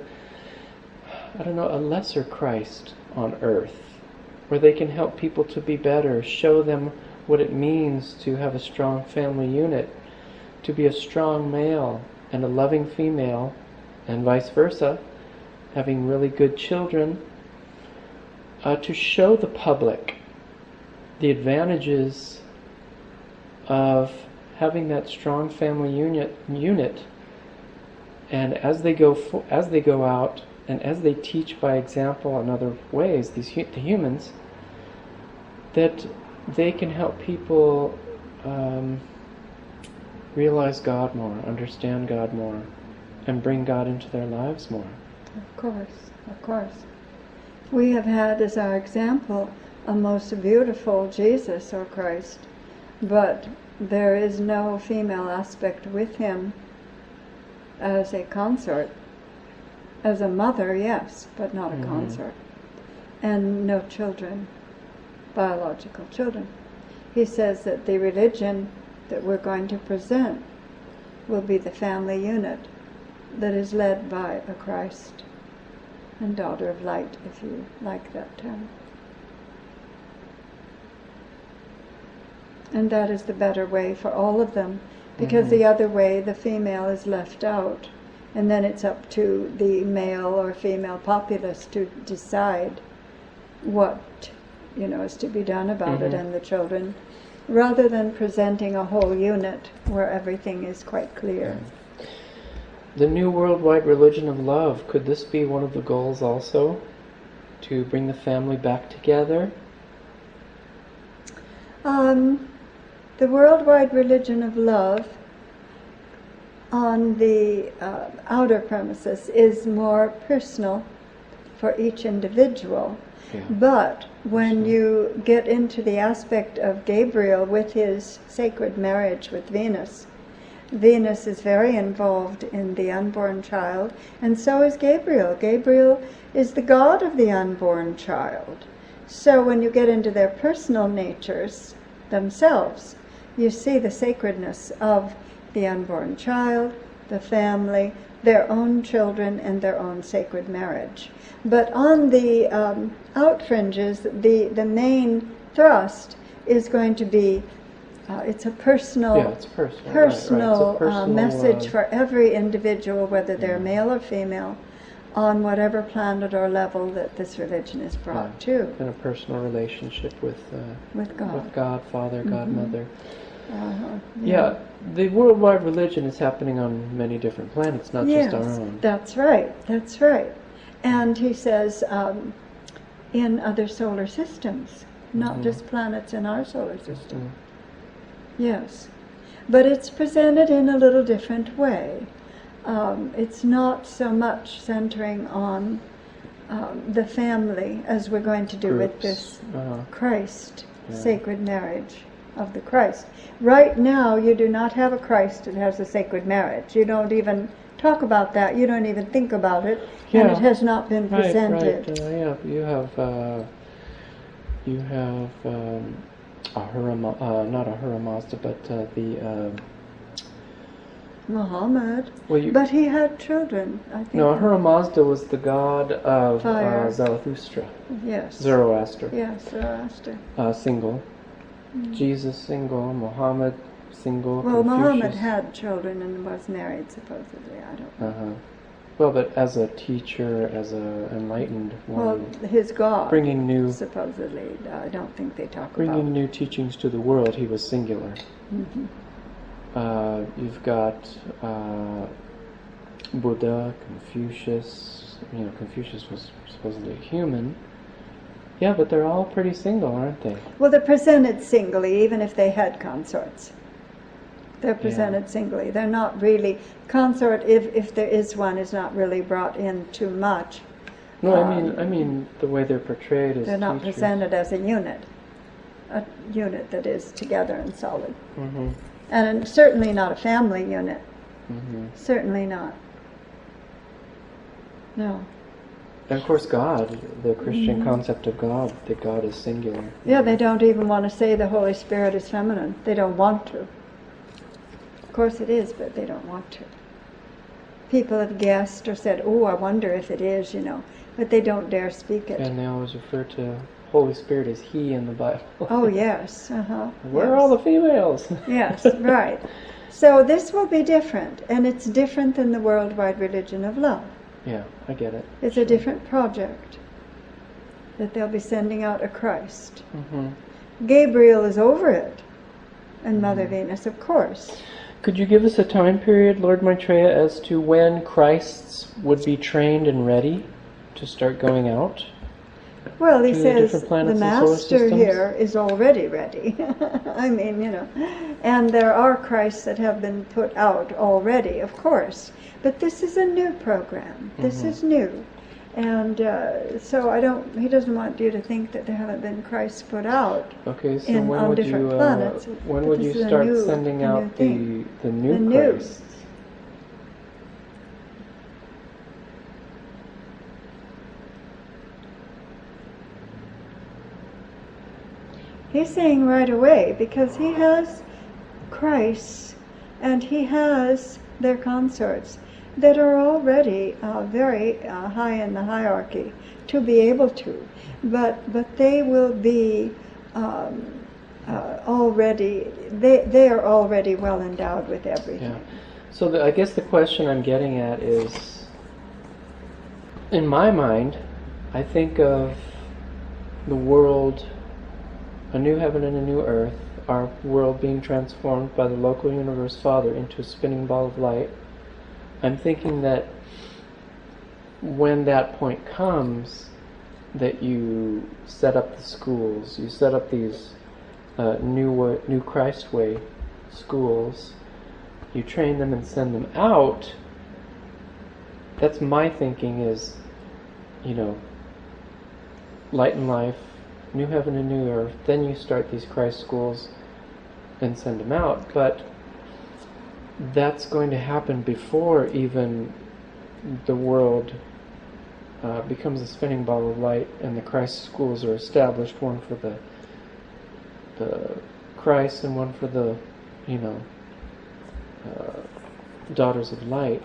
lesser Christ on earth, where they can help people to be better, show them what it means to have a strong family unit, to be a strong male and a loving female, and vice versa, having really good children, to show the public the advantages of having that strong family unit. And as they go out, and as they teach by example in other ways, the humans, that they can help people realize God more, understand God more, and bring God into their lives more. Of course. We have had as our example a most beautiful Jesus or Christ, but there is no female aspect with him as a consort. As a mother, yes, but not a Mm-hmm. consort. And no children, biological children. He says that the religion that we're going to present will be the family unit that is led by a Christ and daughter of light, if you like that term. And that is the better way for all of them, because Mm-hmm. the other way, the female is left out, and then it's up to the male or female populace to decide what is to be done about it, Mm-hmm. and the children, rather than presenting a whole unit where everything is quite clear. The new worldwide religion of love, could this be one of the goals also? To bring the family back together? The worldwide religion of love on the outer premises is more personal for each individual. Yeah. But when you get into the aspect of Gabriel with his sacred marriage with Venus, Venus is very involved in the unborn child, and so is Gabriel. Gabriel is the god of the unborn child. So when you get into their personal natures themselves, you see the sacredness of the unborn child, the family, their own children, and their own sacred marriage. But on the out fringes, the main thrust is going to be it's a personal, Yeah, it's personal. Right, right. It's a personal message for every individual, whether they're Yeah. male or female, on whatever planet or level that this religion is brought to. And a personal relationship with God. Father, God, Mother. Yeah. The worldwide religion is happening on many different planets, not just our own. That's right. That's right. And he says in other solar systems, not just planets in our solar system. Yes. But it's presented in a little different way. It's not so much centering on the family as we're going to do with this Christ, sacred marriage of the Christ. Right now, you do not have a Christ that has a sacred marriage. You don't even talk about that. You don't even think about it, and it has not been presented. Right. You have not Ahura Mazda, but the Muhammad. But he had children, I think. No, Ahura Mazda was the god of Zarathustra. Yes. Zoroaster. Yes, Zoroaster. Single. Jesus single. Muhammad single. Well, Confucius. Muhammad had children and was married, supposedly. I don't know. Well, but as a teacher, as an enlightened one. Well, his God, bringing new, supposedly. I don't think they talk about. Bringing new teachings to the world, he was singular. You've got Buddha, Confucius. Confucius was supposedly human. Yeah, but they're all pretty single, aren't they? Well, they're presented singly, even if they had consorts. They're presented singly. They're not really consort. If there is one, is not really brought in too much. No, I mean the way they're portrayed as they're not teachers. presented as a unit that is together and solid. And certainly not a family unit. Certainly not. No. And of course God, the Christian concept of God, that God is singular. Yeah, they don't even want to say the Holy Spirit is feminine. They don't want to. Of course it is, but they don't want to. People have guessed or said, oh, I wonder if it is, but they don't dare speak it. And they always refer to Holy Spirit as He in the Bible. Oh, yes. Where are all the females? Yes, right. So this will be different, and it's different than the worldwide religion of love. Yeah, I get it. It's a different project that they'll be sending out a Christ. Gabriel is over it, and Mother Venus, of course. Could you give us a time period, Lord Maitreya, as to when Christs would be trained and ready to start going out? Well, he says the Master here is already ready. I mean, and there are Christs that have been put out already, of course. But this is a new program. This is new. And so he doesn't want you to think that there haven't been Christs put out on different planets. When would you start sending out the new Christs? He's saying right away, because he has Christs and he has their consorts that are already very high in the hierarchy to be able to, but they will be already, they are already well endowed with everything. Yeah. So I guess the question I'm getting at is, in my mind, I think of the world, a new heaven and a new earth, our world being transformed by the local universe Father into a spinning ball of light. I'm thinking that when that point comes, that you set up the schools, you set up these new Christ way schools, you train them and send them out. That's my thinking is, light and life, new heaven and new earth, then you start these Christ schools and send them out. But that's going to happen before even the world becomes a spinning ball of light and the Christ schools are established, one for the Christ and one for the daughters of light.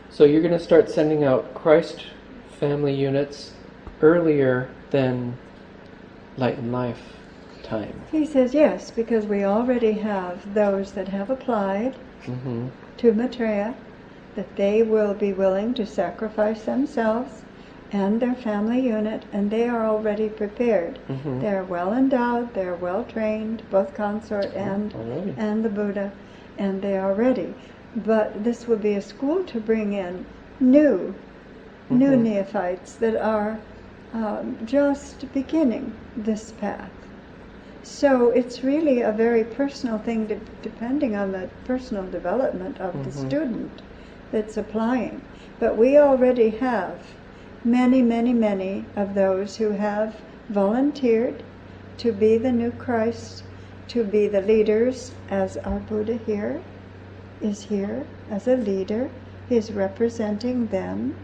So you're going to start sending out Christ family units earlier than light and life time? He says yes, because we already have those that have applied Mm-hmm. to Maitreya, that they will be willing to sacrifice themselves and their family unit, and they are already prepared. Mm-hmm. They are well endowed, they are well trained, both consort Already. and the Buddha, and they are ready. But this will be a school to bring in new Mm-hmm. neophytes that are just beginning this path. So it's really a very personal thing, depending on the personal development of the Mm-hmm. student that's applying. But we already have many, many, many of those who have volunteered to be the new Christ, to be the leaders, as our Buddha here is here as a leader. He's representing them.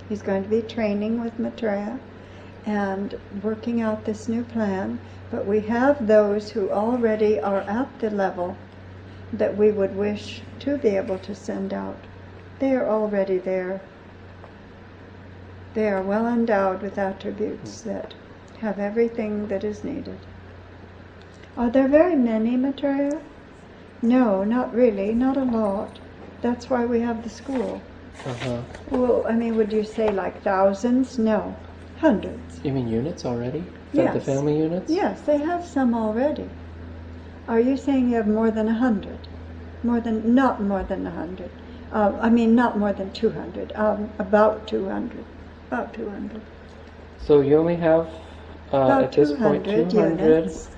He's going to be training with Maitreya and working out this new plan. But we have those who already are at the level that we would wish to be able to send out. They are already there. They are well endowed with attributes that have everything that is needed. Are there very many, Maitreya? No, not really, not a lot. That's why we have the school. Uh-huh. Well, I mean, would you say like thousands? No, hundreds. You mean units already? Yes. The family units? Yes, they have some already. Are you saying you have more than 100? Not more than 100. I mean, not more than 200. About 200. About 200. So you only have, About at this point, 200 units.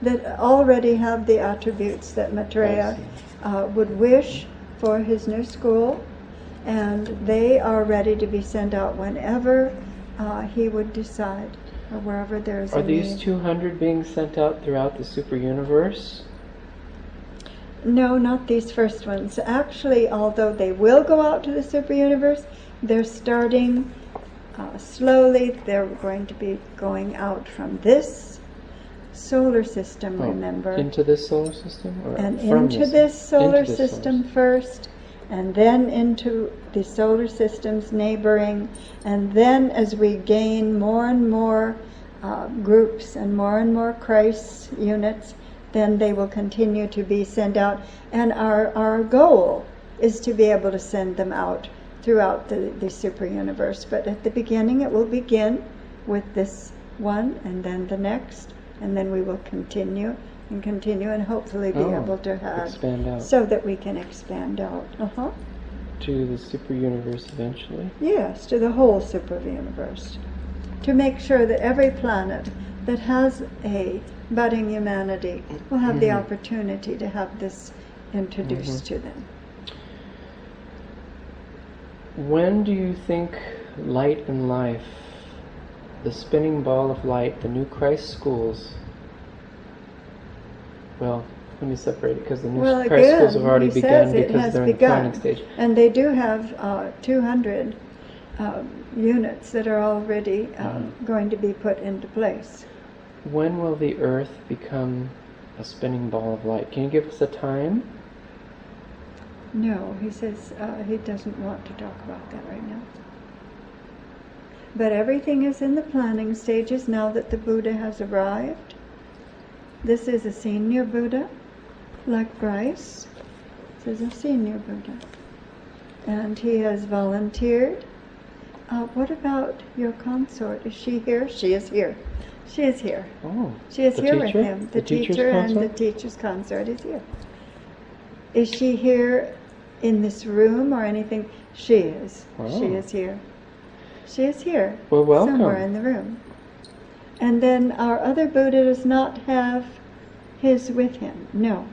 That already have the attributes that Maitreya would wish for his new school, and they are ready to be sent out whenever he would decide, or wherever there's a Are these need. 200 being sent out throughout the super universe? No, not these first ones. Actually, although they will go out to the super universe, they're starting slowly. They're going to be going out from this solar system, remember. Into this solar system? Or And from into this solar into this system first, and then into the solar systems neighboring, and then as we gain more and more groups and more Christ units, then they will continue to be sent out. And our goal is to be able to send them out throughout the super universe. But at the beginning it will begin with this one, and then the next, and then we will continue and hopefully be able to have expand out. So that we can expand out. To the super universe eventually? Yes, to the whole super universe. To make sure that every planet that has a budding humanity will have the opportunity to have this introduced to them. When do you think light and life, the spinning ball of light, the new Christ schools, well, let me separate it, because the new Christ schools have already begun because they're in the planning stage. And they do have 200 units that are already going to be put into place. When will the Earth become a spinning ball of light? Can you give us a time? No, he says he doesn't want to talk about that right now. But everything is in the planning stages now that the Buddha has arrived. This is a senior Buddha, like Bryce. This is a senior Buddha. And he has volunteered. What about your consort? Is she here? She is here. She is here. Oh, she is here teacher? with him. The teacher and the teacher's consort is here. Is she here in this room or anything? She is. Wow. She is here. She is here. Well, welcome. Somewhere in the room. And then our other Buddha does not have his with him. No.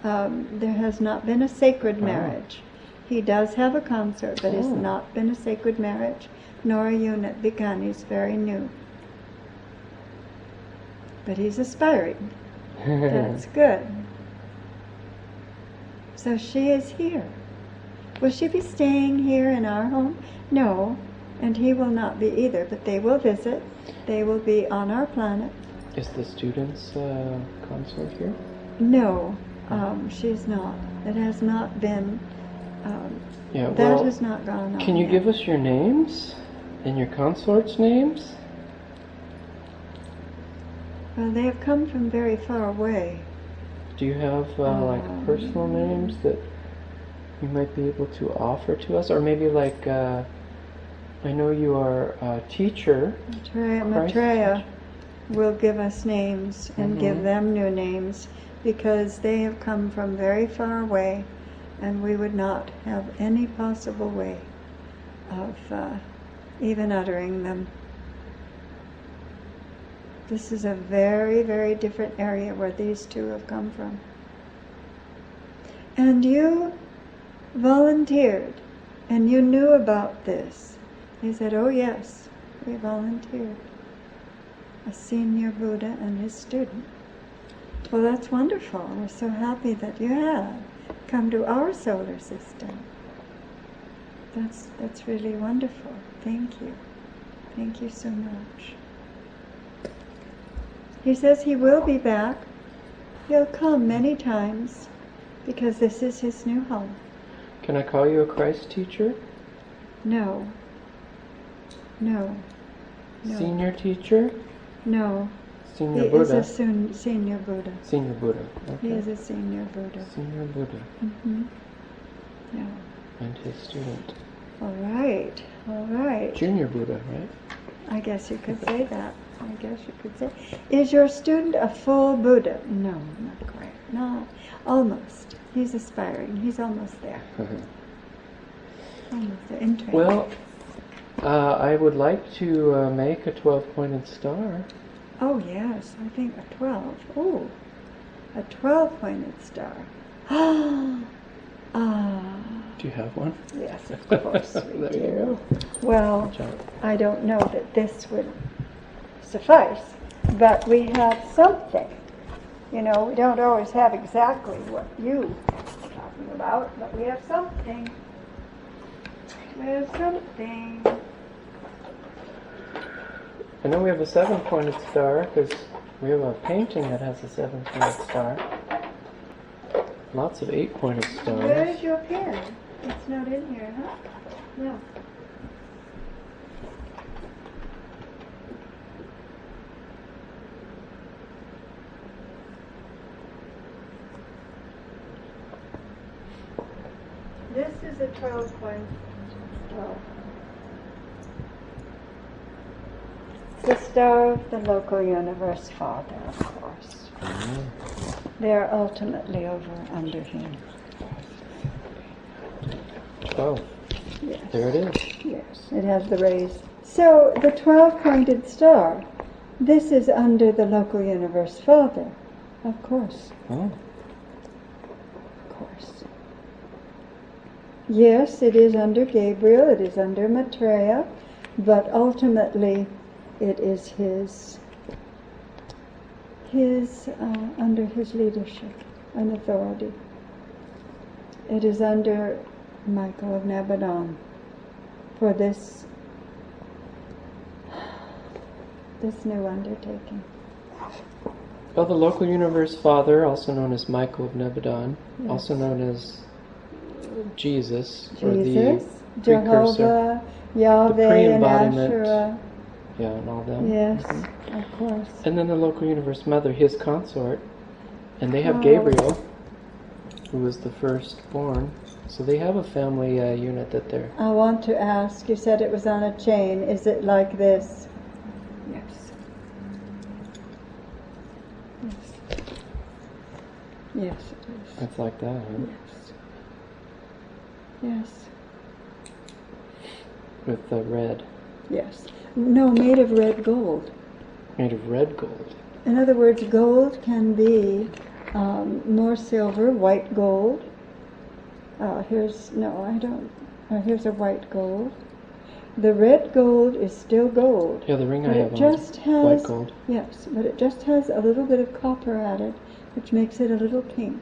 There has not been a sacred marriage. He does have a consort, but it's not been a sacred marriage, nor a unit begun. He's very new. But he's aspiring. That's good. So she is here. Will she be staying here in our home? No, and he will not be either, but they will visit. They will be on our planet. Is the student's consort here? No, she's not. It has not been, that has not gone on Can you yet. give us your names and your consort's names? Well, they have come from very far away. Do you have like personal names that you might be able to offer to us? Or maybe like, I know you are a teacher. Maitreya will give us names and give Mhm. them new names because they have come from very far away and we would not have any possible way of even uttering them. This is a very, very different area where these two have come from. And you volunteered and you knew about this. They said, oh yes, we volunteered. A senior Buddha and his student. Well, that's wonderful. We're so happy that you have come to our solar system. That's really wonderful. Thank you. Thank you so much. He says he will be back. He'll come many times because this is his new home. Can I call you a Christ teacher? No. No. No. Senior teacher? No. Senior He Buddha? is a senior Buddha. Senior Buddha. Okay. He is a senior Buddha. Senior Buddha. Mm-hmm. Yeah. And his student. All right. All right. Junior Buddha, right? I guess you could say that. I guess you could say. Is your student a full Buddha? No, not quite. No, almost. He's aspiring. He's almost there. Almost there. Interesting. Well, I would like to make a 12-pointed star. Oh yes, I think a 12. Oh, a 12-pointed star. Do you have one? Yes, of course we There do. you go. Well, Good job. I don't know that this would suffice, but we have something. You know, we don't always have exactly what you are talking about, but we have something. We have something. I know we have a 7-pointed star because we have a painting that has a 7-pointed star. Lots of 8-pointed stars. Where's your pen? It's not in here, huh? No. This is a 12-point star. The star of the local universe father, of course. They are ultimately over under him. 12. Yes. There it is. Yes, it has the rays. So the 12-pointed star, this is under the local universe father, of course. Oh. Of course. Yes, it is under Gabriel, it is under Maitreya, but ultimately it is under his leadership and authority. It is under Michael of Nebadon for this new undertaking. Well, the local universe father, also known as Michael of Nebadon, Yes. also known as Jesus, or Jesus, the precursor, Jehovah, Yahweh, and pre-embodiment. Asherah. Yeah, and all them. Yes, Mhm. of course. And then the local universe mother, his consort, and they have Oh. Gabriel, who was the firstborn. So they have a family unit that they're... I want to ask, you said it was on a chain. Is it like this? Yes. Yes. Yes, it is. It's like that, huh? Yes. Yes. With the red. Yes. No, made of red gold. Made of red gold. In other words, gold can be more silver, white gold. Here's a white gold. The red gold is still gold. Yeah, the ring I But have it on just is has, white gold. yes, but it just has a little bit of copper at it, which makes it a little pink.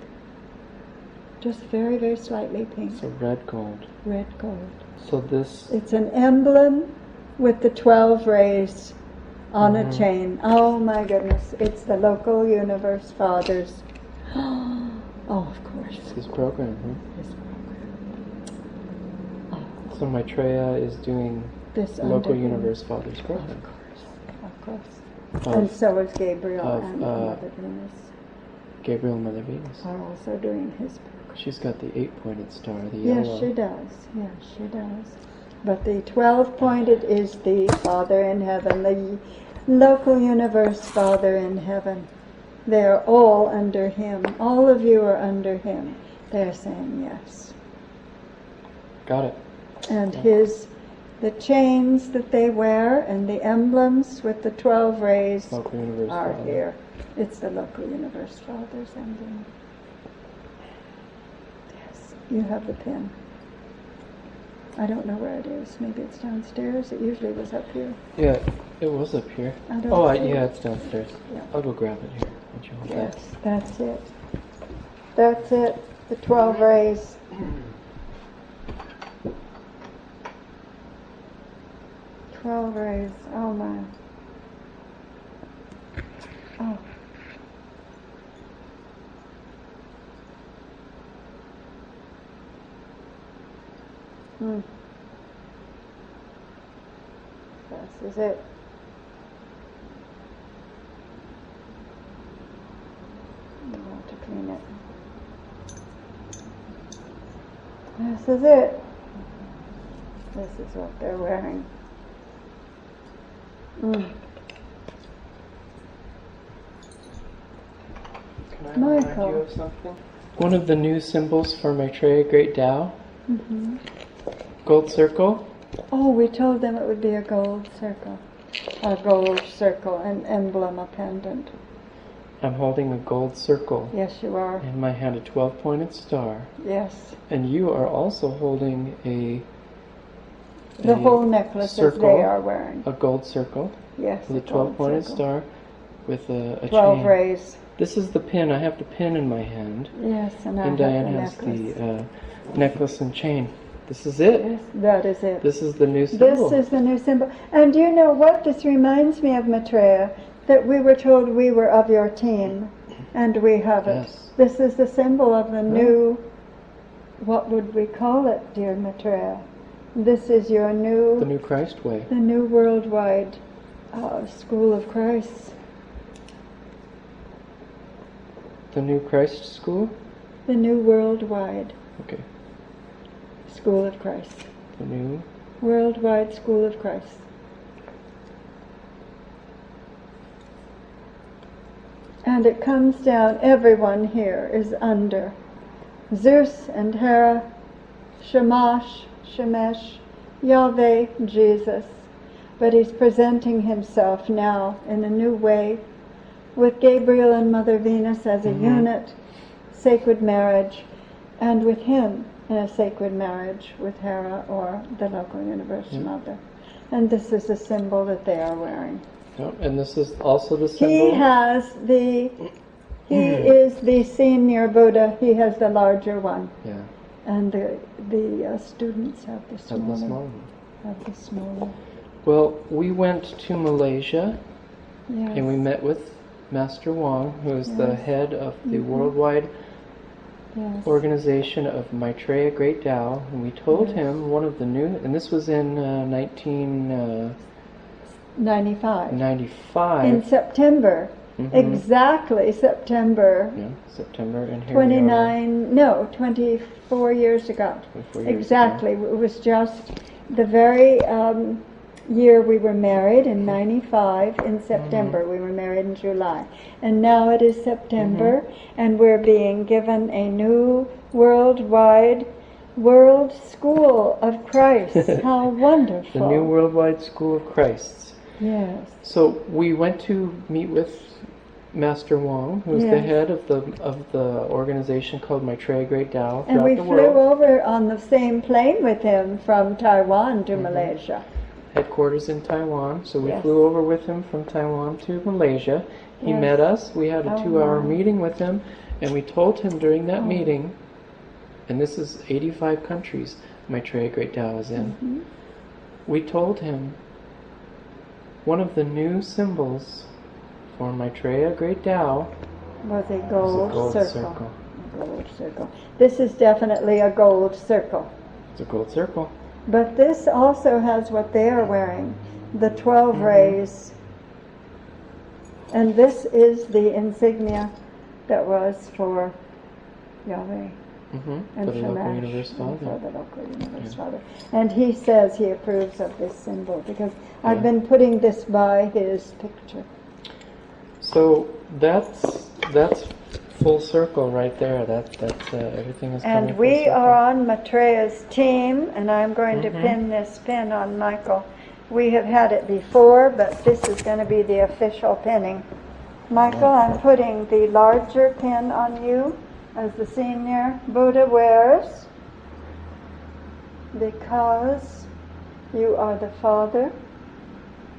Just very, very slightly pink. So red gold. Red gold. So this... It's an emblem with the 12 rays on a chain. Oh my goodness. It's the local universe fathers. Oh, of course. It's his program, huh? His program. So Maitreya is doing This local underground. universe father's program. Of course. And so is Gabriel of, and Mother Venus Gabriel and Mother Venus. are also doing his book. She's got the 8-pointed star, the Yes, yellow. she does. Yes, she does. But the 12-pointed is the Father in heaven, the local universe Father in heaven. They are all under him. All of you are under him. They're saying yes. Got it. And Yeah. the chains that they wear and the emblems with the 12 rays Local universe are Father. here. It's the local universe Father's emblem. Yes, you have the pin. I don't know where it is. Maybe it's downstairs. It usually was up here. Yeah, it was up here. I don't Oh, see it. yeah, it's downstairs. Yeah. I'll go grab it here. Would you hold Yes, that? that's it. That's it. The 12 rays. Rays. Oh my. Oh. This is it. I want to clean it. This is it. This is what they're wearing. Can I remind Michael. you of something? One of the new symbols for Maitreya Great Tao, gold circle. Oh, we told them it would be a gold circle. A gold circle, an emblem, a pendant. I'm holding a gold circle. Yes, you are. In my hand, a 12-pointed star. Yes. And you are also holding The whole necklace circle, they are wearing. a gold circle. Yes. With a 12-pointed star with a 12 chain. rays. This is the pin. I have the pin in my hand. Yes, and I have Diane the has necklace. the necklace and chain. This is it. Yes, that is it. This is the new symbol. This is the new symbol. And you know what? This reminds me of Maitreya, that we were told we were of your team, and we have it. Yes. This is the symbol of the new, what would we call it, dear Maitreya? This is your new... The new Christ way. The new worldwide School of Christ. The new Christ school? The new worldwide Okay. School of Christ. The new... Worldwide School of Christ. And it comes down, everyone here is under. Zeus and Hera, Shamash, Shemesh, Yahweh, Jesus. But he's presenting himself now in a new way with Gabriel and Mother Venus as a unit, sacred marriage, and with him in a sacred marriage with Hera or the local universe mother. And this is the symbol that they are wearing. Yep. And this is also the symbol. He is the senior Buddha. He has the larger one. Yeah. And the students have the smaller. Have the small one. Have the smaller. Well, we went to Malaysia, Yes. and we met with Master Wong, who is the head of the worldwide organization of Maitreya Great Tao, and we told him one of the new, and this was in 95. 1995. In September. Exactly September. Yeah, September, and here 24 years ago. 24 years Exactly. It was just the very year we were married in 95 in September. We were married in July. And now it is September, and we're being given a new worldwide World School of Christ. How wonderful. The new Worldwide School of Christs. Yes. So we went to meet with Master Wong, who is the head of the organization called Maitreya Great Tao throughout And we the flew world. over on the same plane with him from Taiwan to Malaysia. Headquarters in Taiwan, so we Yes. flew over with him from Taiwan to Malaysia. He Yes. met us. We had a 2-hour wow. meeting with him, and we told him during that meeting, and this is 85 countries Maitreya Great Tao is in, we told him one of the new symbols for Maitreya Great Tao Was a is a gold, gold circle. A gold circle. This is definitely a gold circle. It's a gold circle. But this also has what they are wearing, the 12 rays And this is the insignia that was for Yahweh Mm-hmm. and For the local Shamash, universe and father. for the local universe Yeah. father. And he says he approves of this symbol because I've Yeah. been putting this by his picture. So that's full circle right there. That's everything is coming And full we circle. are on Maitreya's team, and I'm going to Mhm. pin this pin on Michael. We have had it before, but this is going to be the official pinning. Michael, I'm putting the larger pin on you as the senior Buddha wears because you are the father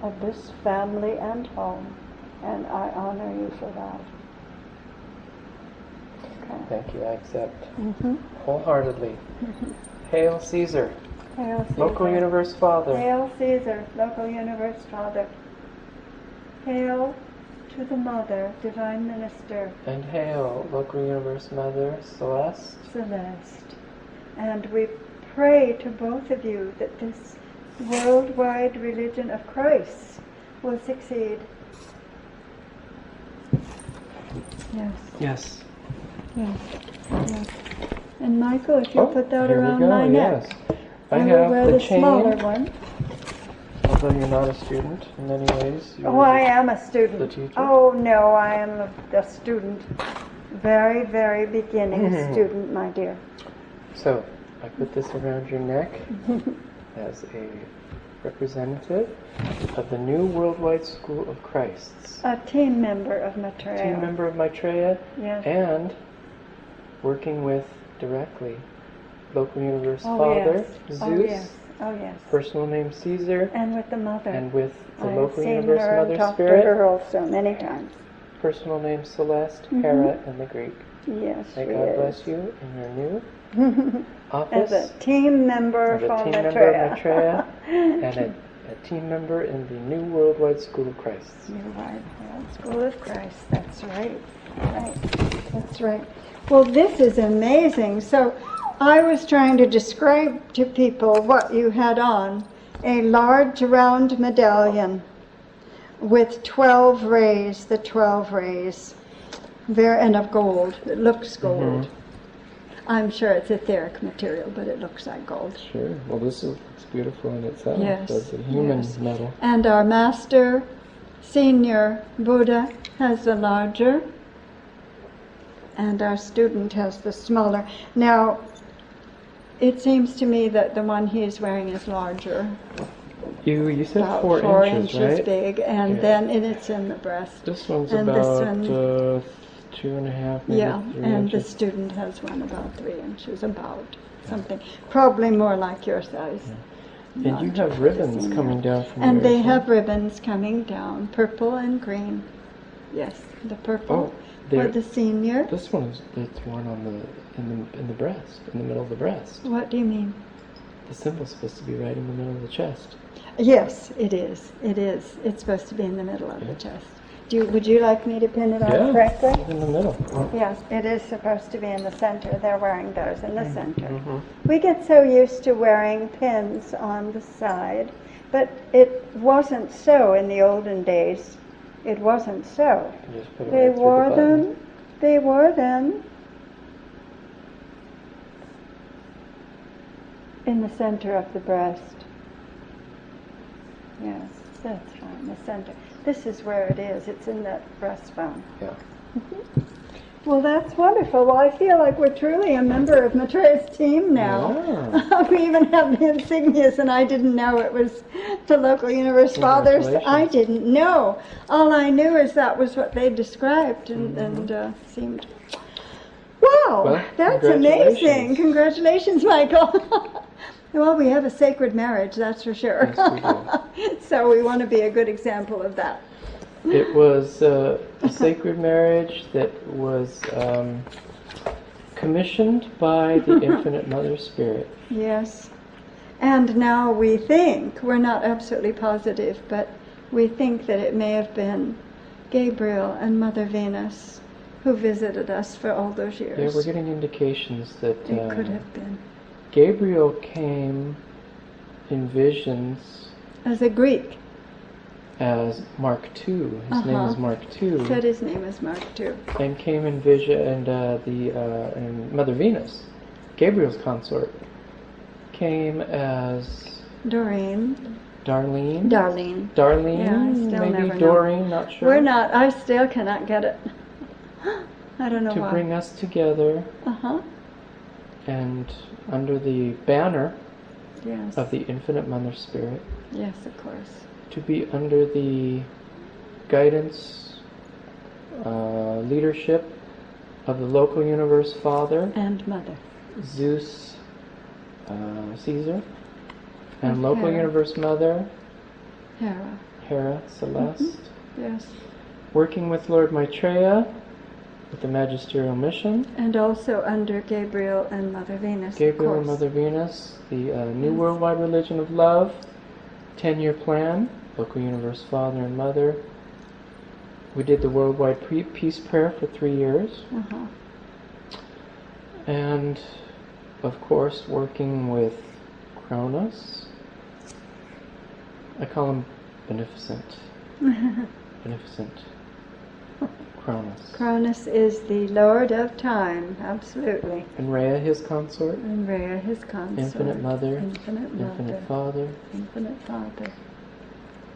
of this family and home, and I honor you for that. Okay. Thank you. I accept Mm-hmm. wholeheartedly. Hail Caesar, Hail Caesar. local universe father. Hail Caesar, local universe father. Hail to the mother, divine minister, And hail, local universe mother, Celeste. Celeste. And we pray to both of you that this worldwide religion of Christ will succeed. Yes, Yes. yes, yes. And Michael, if you'll put that here around we go. my neck. Yes. I will have wear the the chain. smaller one. Although you're not a student in many ways. Oh, I am a student. the teacher? Oh, no, I am a student. Very, very beginning student, my dear. So, I put this around your neck as a representative of the new Worldwide School of Christs. A team member of Maitreya. Team member of Maitreya, Yes. and working with directly local universe Oh, father, yes. Zeus, Oh, yes. Oh, yes. personal name Caesar, And with the mother. and with the I local have seen universe her and mother talked spirit, to her also many times. personal name Celeste, Hera in the Greek. Yes, May she God is. bless you in your new As a office, team member as a for team Maitreya. member of Maitreya, and a team member in the new Worldwide School of Christs. New Wide World School of Christ. That's right. Right. That's right. Well, this is amazing. So I was trying to describe to people what you had on. A large round medallion with 12 rays, the 12 rays. There, and of gold. It looks gold. I'm sure it's etheric material, but it looks like gold. Sure. Well, this looks beautiful in itself Yes, as a human yes. metal. And our master, senior Buddha, has the larger, and our student has the smaller. Now, it seems to me that the one he's wearing is larger, You said about 4 inches, right? big, and Yeah. then it's in the breast. This one's And about this one- 2.5, maybe Yeah, 3 and the inches. student has one about 3 inches, about something, probably more like your size. And you larger have for the ribbons senior. coming down from And yours, they right? have ribbons coming down, purple and green. Yes, the purple for there. the senior. This one is it's worn on in the breast, in the middle of the breast. What do you mean? The symbol's supposed to be right in the middle of the chest. Yes, it is. It is. It's supposed to be in the middle of the chest. Would you like me to pin it on correctly? In the middle. Yes, it is supposed to be in the center. They're wearing those in the center. Mhm. We get so used to wearing pins on the side, but it wasn't so in the olden days. It wasn't so. You just put it They right through wore the button. them. They wore them in the center of the breast. Yes, that's fine. The center. This is where it is. It's in that breastbone. Yeah. Well, that's wonderful. Well, I feel like we're truly a member of Maitreya's team now. Yeah. We even have the insignias, and I didn't know it was the local universe fathers. I Congratulations. didn't know. All I knew is that was what they described, and seemed. Wow, Well, that's congratulations. amazing! Congratulations, Michael. Well, we have a sacred marriage, that's for sure. Yes, we So we want to be a good example of that. It was a sacred marriage that was commissioned by the Infinite Mother Spirit. Yes. And now we think, we're not absolutely positive, but we think that it may have been Gabriel and Mother Venus who visited us for all those years. Yeah, we're getting indications that It could have been. Gabriel came in visions. As a Greek. as Mark II. His name is Mark II. Said his name is Mark too. And came in vision, and Mother Venus, Gabriel's consort, came as Darlene. Darlene. Darlene. Darlene, Yeah, I still maybe never know. Doreen, not sure. We're not. I still cannot get it. I don't know to why. bring us together, and under the banner Yes. of the Infinite Mother Spirit, Yes, of course. to be under the guidance, leadership of the local universe Father, And Mother. Zeus, Caesar, and And local Hera. universe Mother, Hera. Hera, Celeste, Yes. working with Lord Maitreya, with the magisterial mission, And also under Gabriel and Mother Venus. Gabriel of and course. Mother Venus, the New Yes. Worldwide Religion of Love, 10-year plan, local universe Father and Mother. We did the Worldwide Peace Prayer for 3 years. And, of course, working with Cronus. I call him Beneficent. Beneficent. Cronus. Cronus is the Lord of Time, absolutely. And Rhea, his consort. And Rhea, his consort. Infinite Mother. Infinite Mother. Infinite Father. Infinite Father.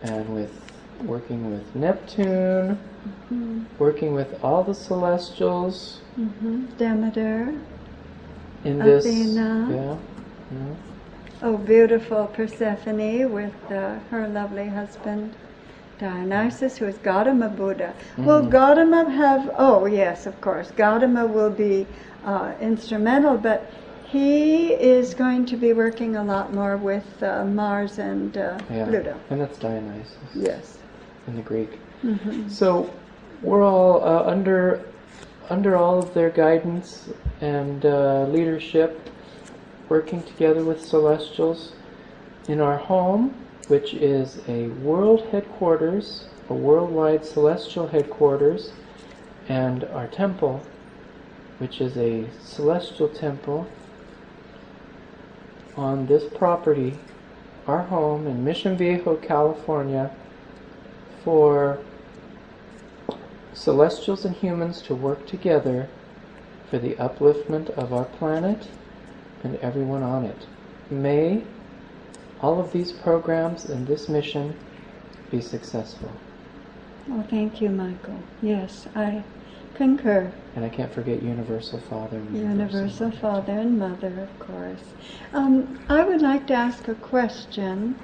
And working with Neptune, working with all the celestials Demeter. in this. Athena. Yeah. Oh, beautiful Persephone with her lovely husband Dionysus, who is Gautama Buddha. Will Gautama have, oh yes, of course, Gautama will be instrumental, but he is going to be working a lot more with Mars and Pluto. And that's Dionysus. Yes. In the Greek. So we're all under all of their guidance and leadership, working together with celestials in our home, which is a world headquarters, a worldwide celestial headquarters, and our temple, which is a celestial temple on this property, our home in Mission Viejo, California, for celestials and humans to work together for the upliftment of our planet and everyone on it. May all of these programs and this mission be successful. Oh, thank you, Michael. Yes, I concur. And I can't forget Universal Father and Universal Father and Mother, of course. I would like to ask a question.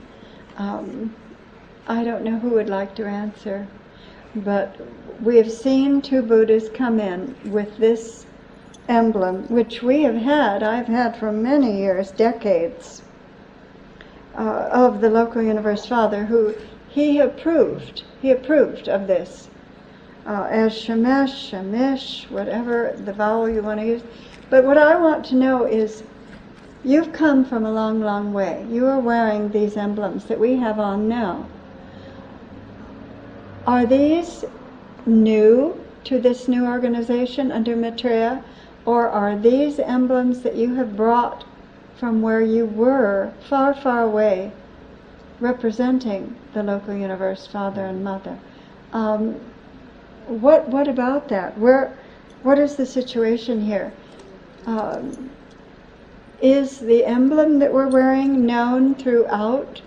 I don't know who would like to answer, but we have seen two Buddhas come in with this emblem, which we have had, I've had for many years, decades, of the local universe Father, who he approved of this as Shemesh, Shemish, whatever the vowel you want to use. But what I want to know is, you've come from a long, long way. You are wearing these emblems that we have on now. Are these new to this new organization under Maitreya, or are these emblems that you have brought from where you were, far, far away, representing the local universe, Father and Mother? What about that? What is the situation here? Is the emblem that we're wearing known throughout?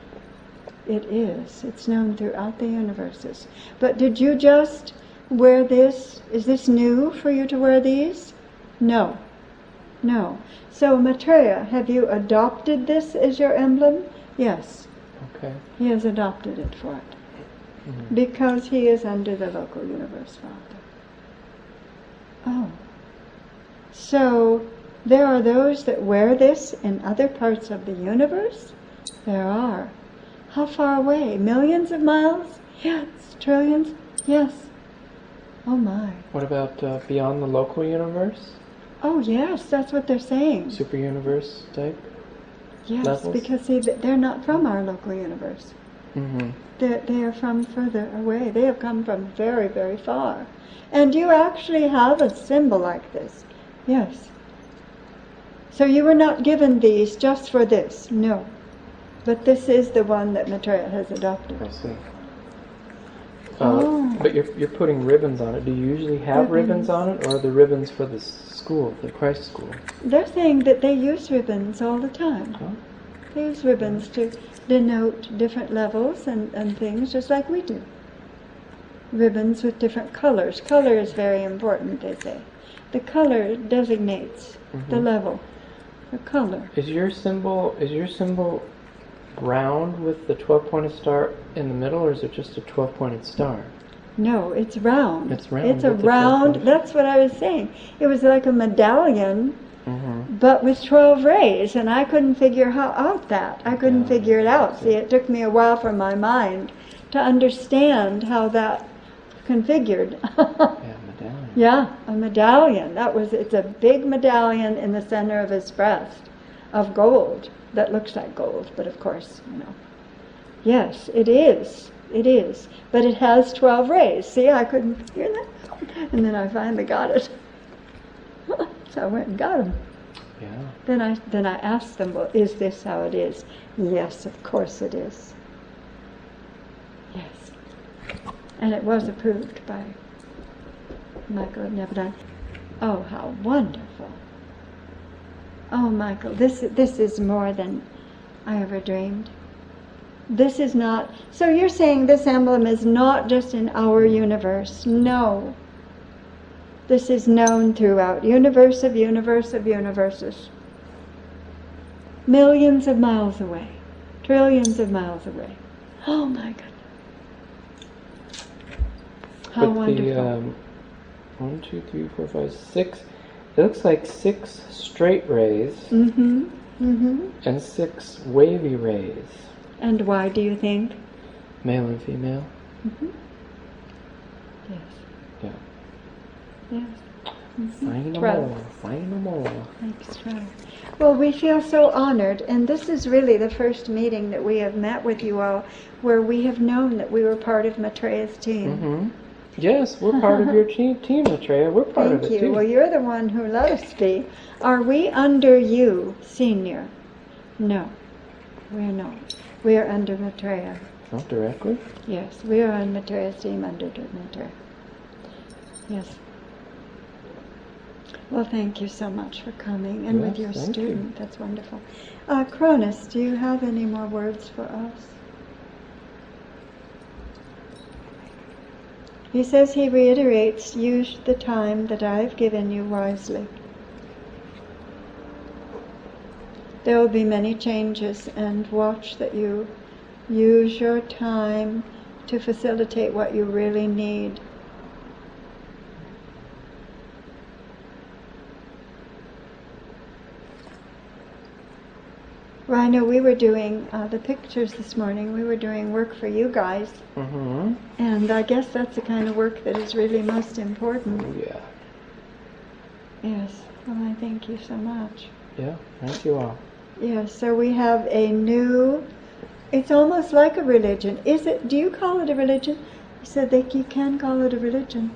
It is. It's known throughout the universes. But did you just wear this? Is this new for you to wear these? No. No. So Maitreya, have you adopted this as your emblem? Yes. Okay. He has adopted it for it. Because he is under the local universe Father. Oh. So there are those that wear this in other parts of the universe? There are. How far away? Millions of miles? Yes. Trillions? Yes. Oh my. What about beyond the local universe? Oh yes, that's what they're saying. Super universe type? Yes, levels? because see, they're not from our local universe. They are from further away. They have come from very, very far. And you actually have a symbol like this. Yes. So you were not given these just for this. No. But this is the one that Maitreya has adopted. I see. But you're putting ribbons on it. Do you usually have ribbons on it, or are the ribbons for the school, the Christ school? They're saying that they use ribbons all the time. Oh. They use ribbons to denote different levels and things, just like we do. Ribbons with different colors. Color is very important, they say. The color designates the level. The color. Is your symbol round with the 12-pointed star in the middle, or is it just a 12-pointed star? No, it's round. It's round. It's a round. That's what I was saying. It was like a medallion, but with 12 rays, and I couldn't figure out that. I couldn't figure it out. See, it took me a while for my mind to understand how that configured. Yeah, medallion. Yeah, a medallion. It's a big medallion in the center of his breast of gold that looks like gold, but of course, Yes, it is. It is. But it has 12 rays. See, I couldn't figure that. And then I finally got it. So I went and got them. Yeah. Then I asked them, well, is this how it is? Yes, of course it is. Yes. And it was approved by Michael of Nebadon. Oh, how wonderful. Oh, Michael, this is more than I ever dreamed. This is not... So you're saying this emblem is not just in our universe. No. This is known throughout. Universe of universes. Millions of miles away. Trillions of miles away. Oh, my goodness. How wonderful. 1, 2, 3, 4, 5, 6. It looks like 6 straight rays and 6 wavy rays. And why do you think? Male and female. Yes. Yeah. Yes. Find them 12. all. Find them all. Thanks, 12. Well, we feel so honored, and this is really the first meeting that we have met with you all where we have known that we were part of Maitreya's team. Yes, we're part of your team, Maitreya. We're part of it, Thank you. too. Well, you're the one who let us be. Are we under you, Senior? No, we're not. We are under Maitreya. Not directly? Yes, we are on Maitreya's team under Maitreya. Yes. Well, thank you so much for coming, and with your thank student. you. That's wonderful. Cronus, do you have any more words for us? He says he reiterates, use the time that I've given you wisely. There will be many changes, and watch that you use your time to facilitate what you really need. Well, I know we were doing the pictures this morning. We were doing work for you guys. And I guess that's the kind of work that is really most important. Yeah. Yes. Well, I thank you so much. Yeah, thank you all. Yes, so we have a new, it's almost like a religion. Is it, do you call it a religion? You said that you can call it a religion.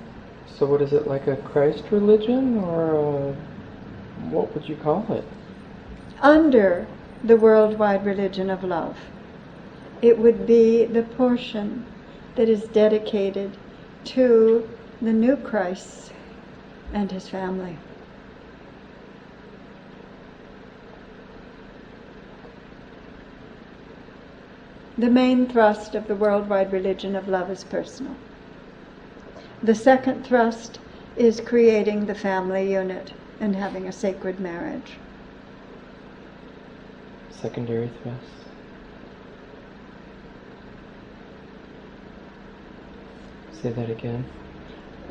So what is it, like a Christ religion, or what would you call it? Under the worldwide religion of love. It would be the portion that is dedicated to the new Christ and his family. The main thrust of the worldwide religion of love is personal. The second thrust is creating the family unit and having a sacred marriage. Secondary thrust. Say that again.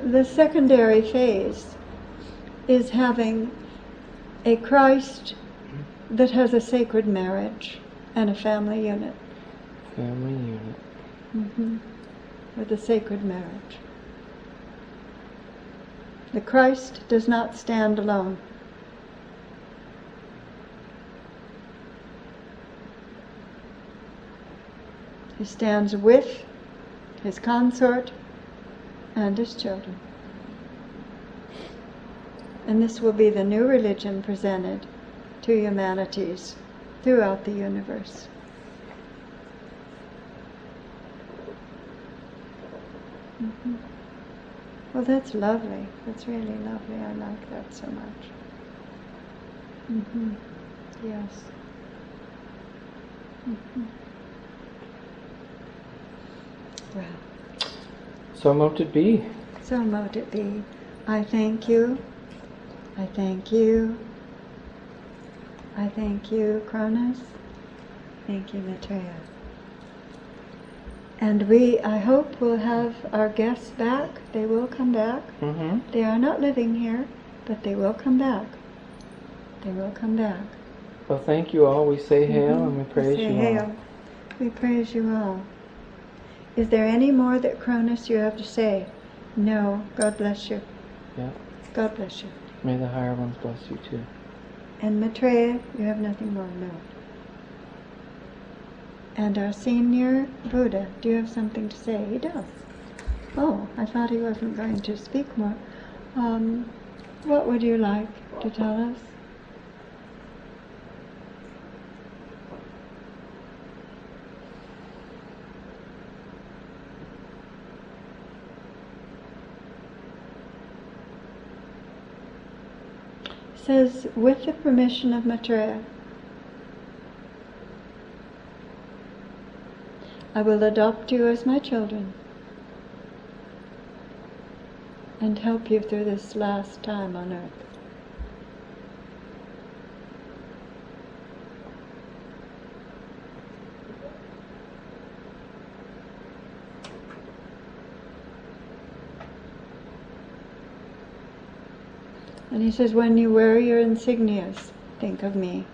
The secondary phase is having a Christ that has a sacred marriage and a family unit. Family unit. With a sacred marriage. The Christ does not stand alone. He stands with his consort and his children. And this will be the new religion presented to humanities throughout the universe. Mhm. Well, that's lovely. That's really lovely. I like that so much. Mhm. Yes. Mhm. Well, So mote it be. so mote it be. I thank you. I thank you. I thank you, Cronus. Thank you, Maitreya. And I hope we'll have our guests back. They will come back. Mm-hmm. They are not living here, but they will come back. They will come back. Well, thank you all. We say hail and we We praise say you hail. all. We praise you all. Is there any more that, Cronus, you have to say? No. God bless you. Yeah. God bless you. May the higher ones bless you too. And Maitreya, you have nothing more? No. And our senior Buddha, do you have something to say? He does. Oh, I thought he wasn't going to speak more. What would you like to tell us? Says, with the permission of Maitreya, I will adopt you as my children and help you through this last time on earth. And he says, when you wear your insignias, think of me.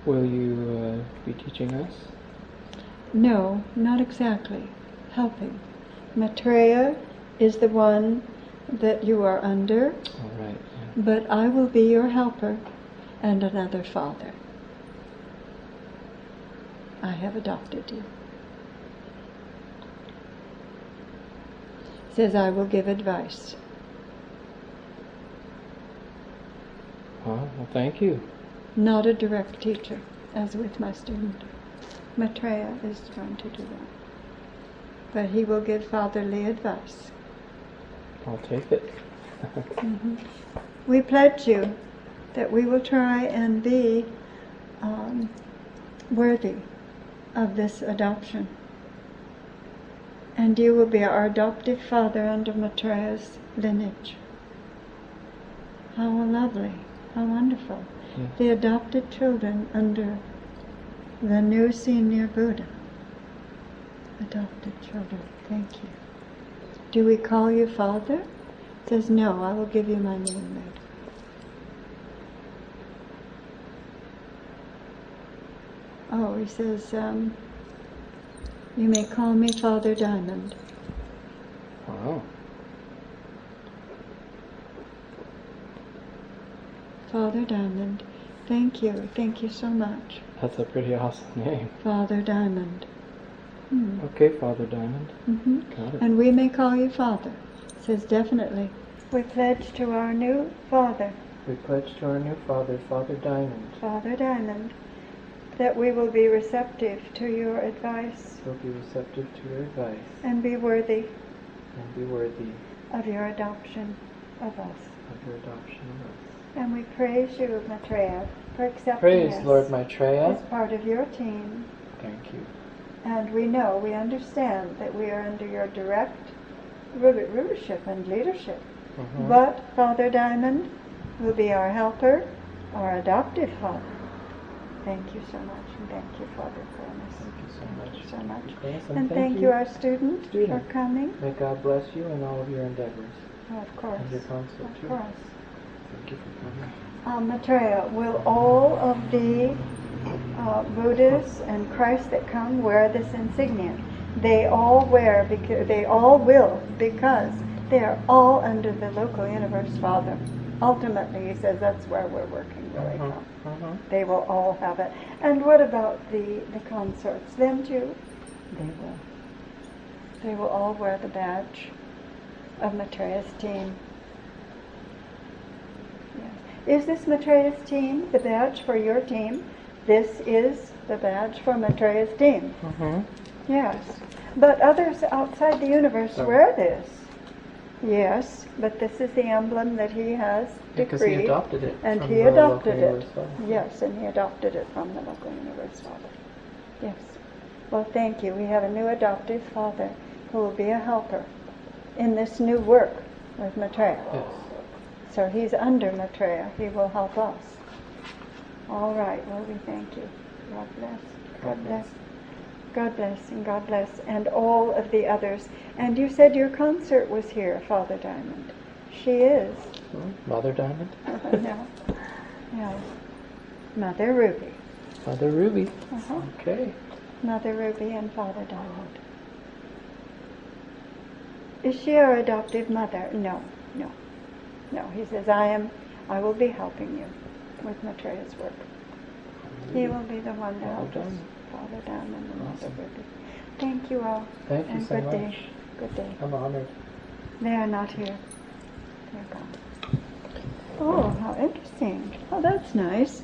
Will you be teaching us? No, not exactly. Helping. Maitreya is the one that you are under, All right. Yeah. but I will be your helper and another father. I have adopted you. Says I will give advice. Well, thank you. Not a direct teacher, as with my student. Maitreya is going to do that. But he will give fatherly advice. I'll take it. Mm-hmm. We pledge you that we will try and be worthy of this adoption. And you will be our adoptive father under Maitreya's lineage. How lovely, how wonderful. Yeah. The adopted children under the new senior Buddha. Adopted children, thank you. Do we call you father? It says, no, I will give you my name later. Oh, he says, you may call me Father Diamond. Wow. Father Diamond, thank you so much. That's a pretty awesome name. Father Diamond. Okay, Father Diamond. Mm-hmm. Got it. And we may call you Father. It says definitely. We pledge to our new Father, We pledge to our new Father, Father Diamond. Father Diamond, that we will be receptive to your advice We'll be receptive to your advice and be worthy and be worthy of your adoption of us. of your adoption of us. And we praise you, Maitreya, for accepting Praise us Lord Maitreya. as part of your team. Thank you. And we understand that we are under your direct rulership and leadership. Mm-hmm. But Father Diamond will be our helper, our adoptive father. Thank you so much, and thank you, Father Cronus. Thank you so much. Thank you so much. Cronus, And thank you, our student, for coming. May God bless you in all of your endeavors. Oh, of course. And your counsel, Of too. course. Thank you for coming. Maitreya, will all of the Buddhas and Christ that come wear this insignia? They all wear, because they all will, because they are all under the local universe Father. Ultimately, he says that's where we're working really from. They will all have it. And what about the consorts? Them too? They will. They will all wear the badge of Maitreya's team. Yes. Is this Maitreya's team, the badge for your team? This is the badge for Maitreya's team. Mm-hmm. Yes. But others outside the universe wear this. Yes, but this is the emblem that he has Because decreed. he adopted it. And from he the adopted local it. universe father. Yes, and he adopted it from the local universe father. Yes. Well, thank you. We have a new adoptive father who will be a helper in this new work with Maitreya. Yes. So he's under Maitreya. He will help us. All right. Well, we thank you. God bless. God bless. God bless and God bless. And all of the others. And you said your consort was here, Father Diamond. She is. Mother Diamond? No. No. Mother Ruby. Mother Ruby. Uh-huh. Okay. Mother Ruby and Father Diamond. Is she our adoptive mother? No, no, no. He says, I will be helping you with Maitreya's work. He will be the one to help us. Father Diamond and Mother Ruby. Thank you all. Thank you and so good much. day. Good day. I'm honored. They are not here. They're gone. Oh, how interesting. Oh, that's nice.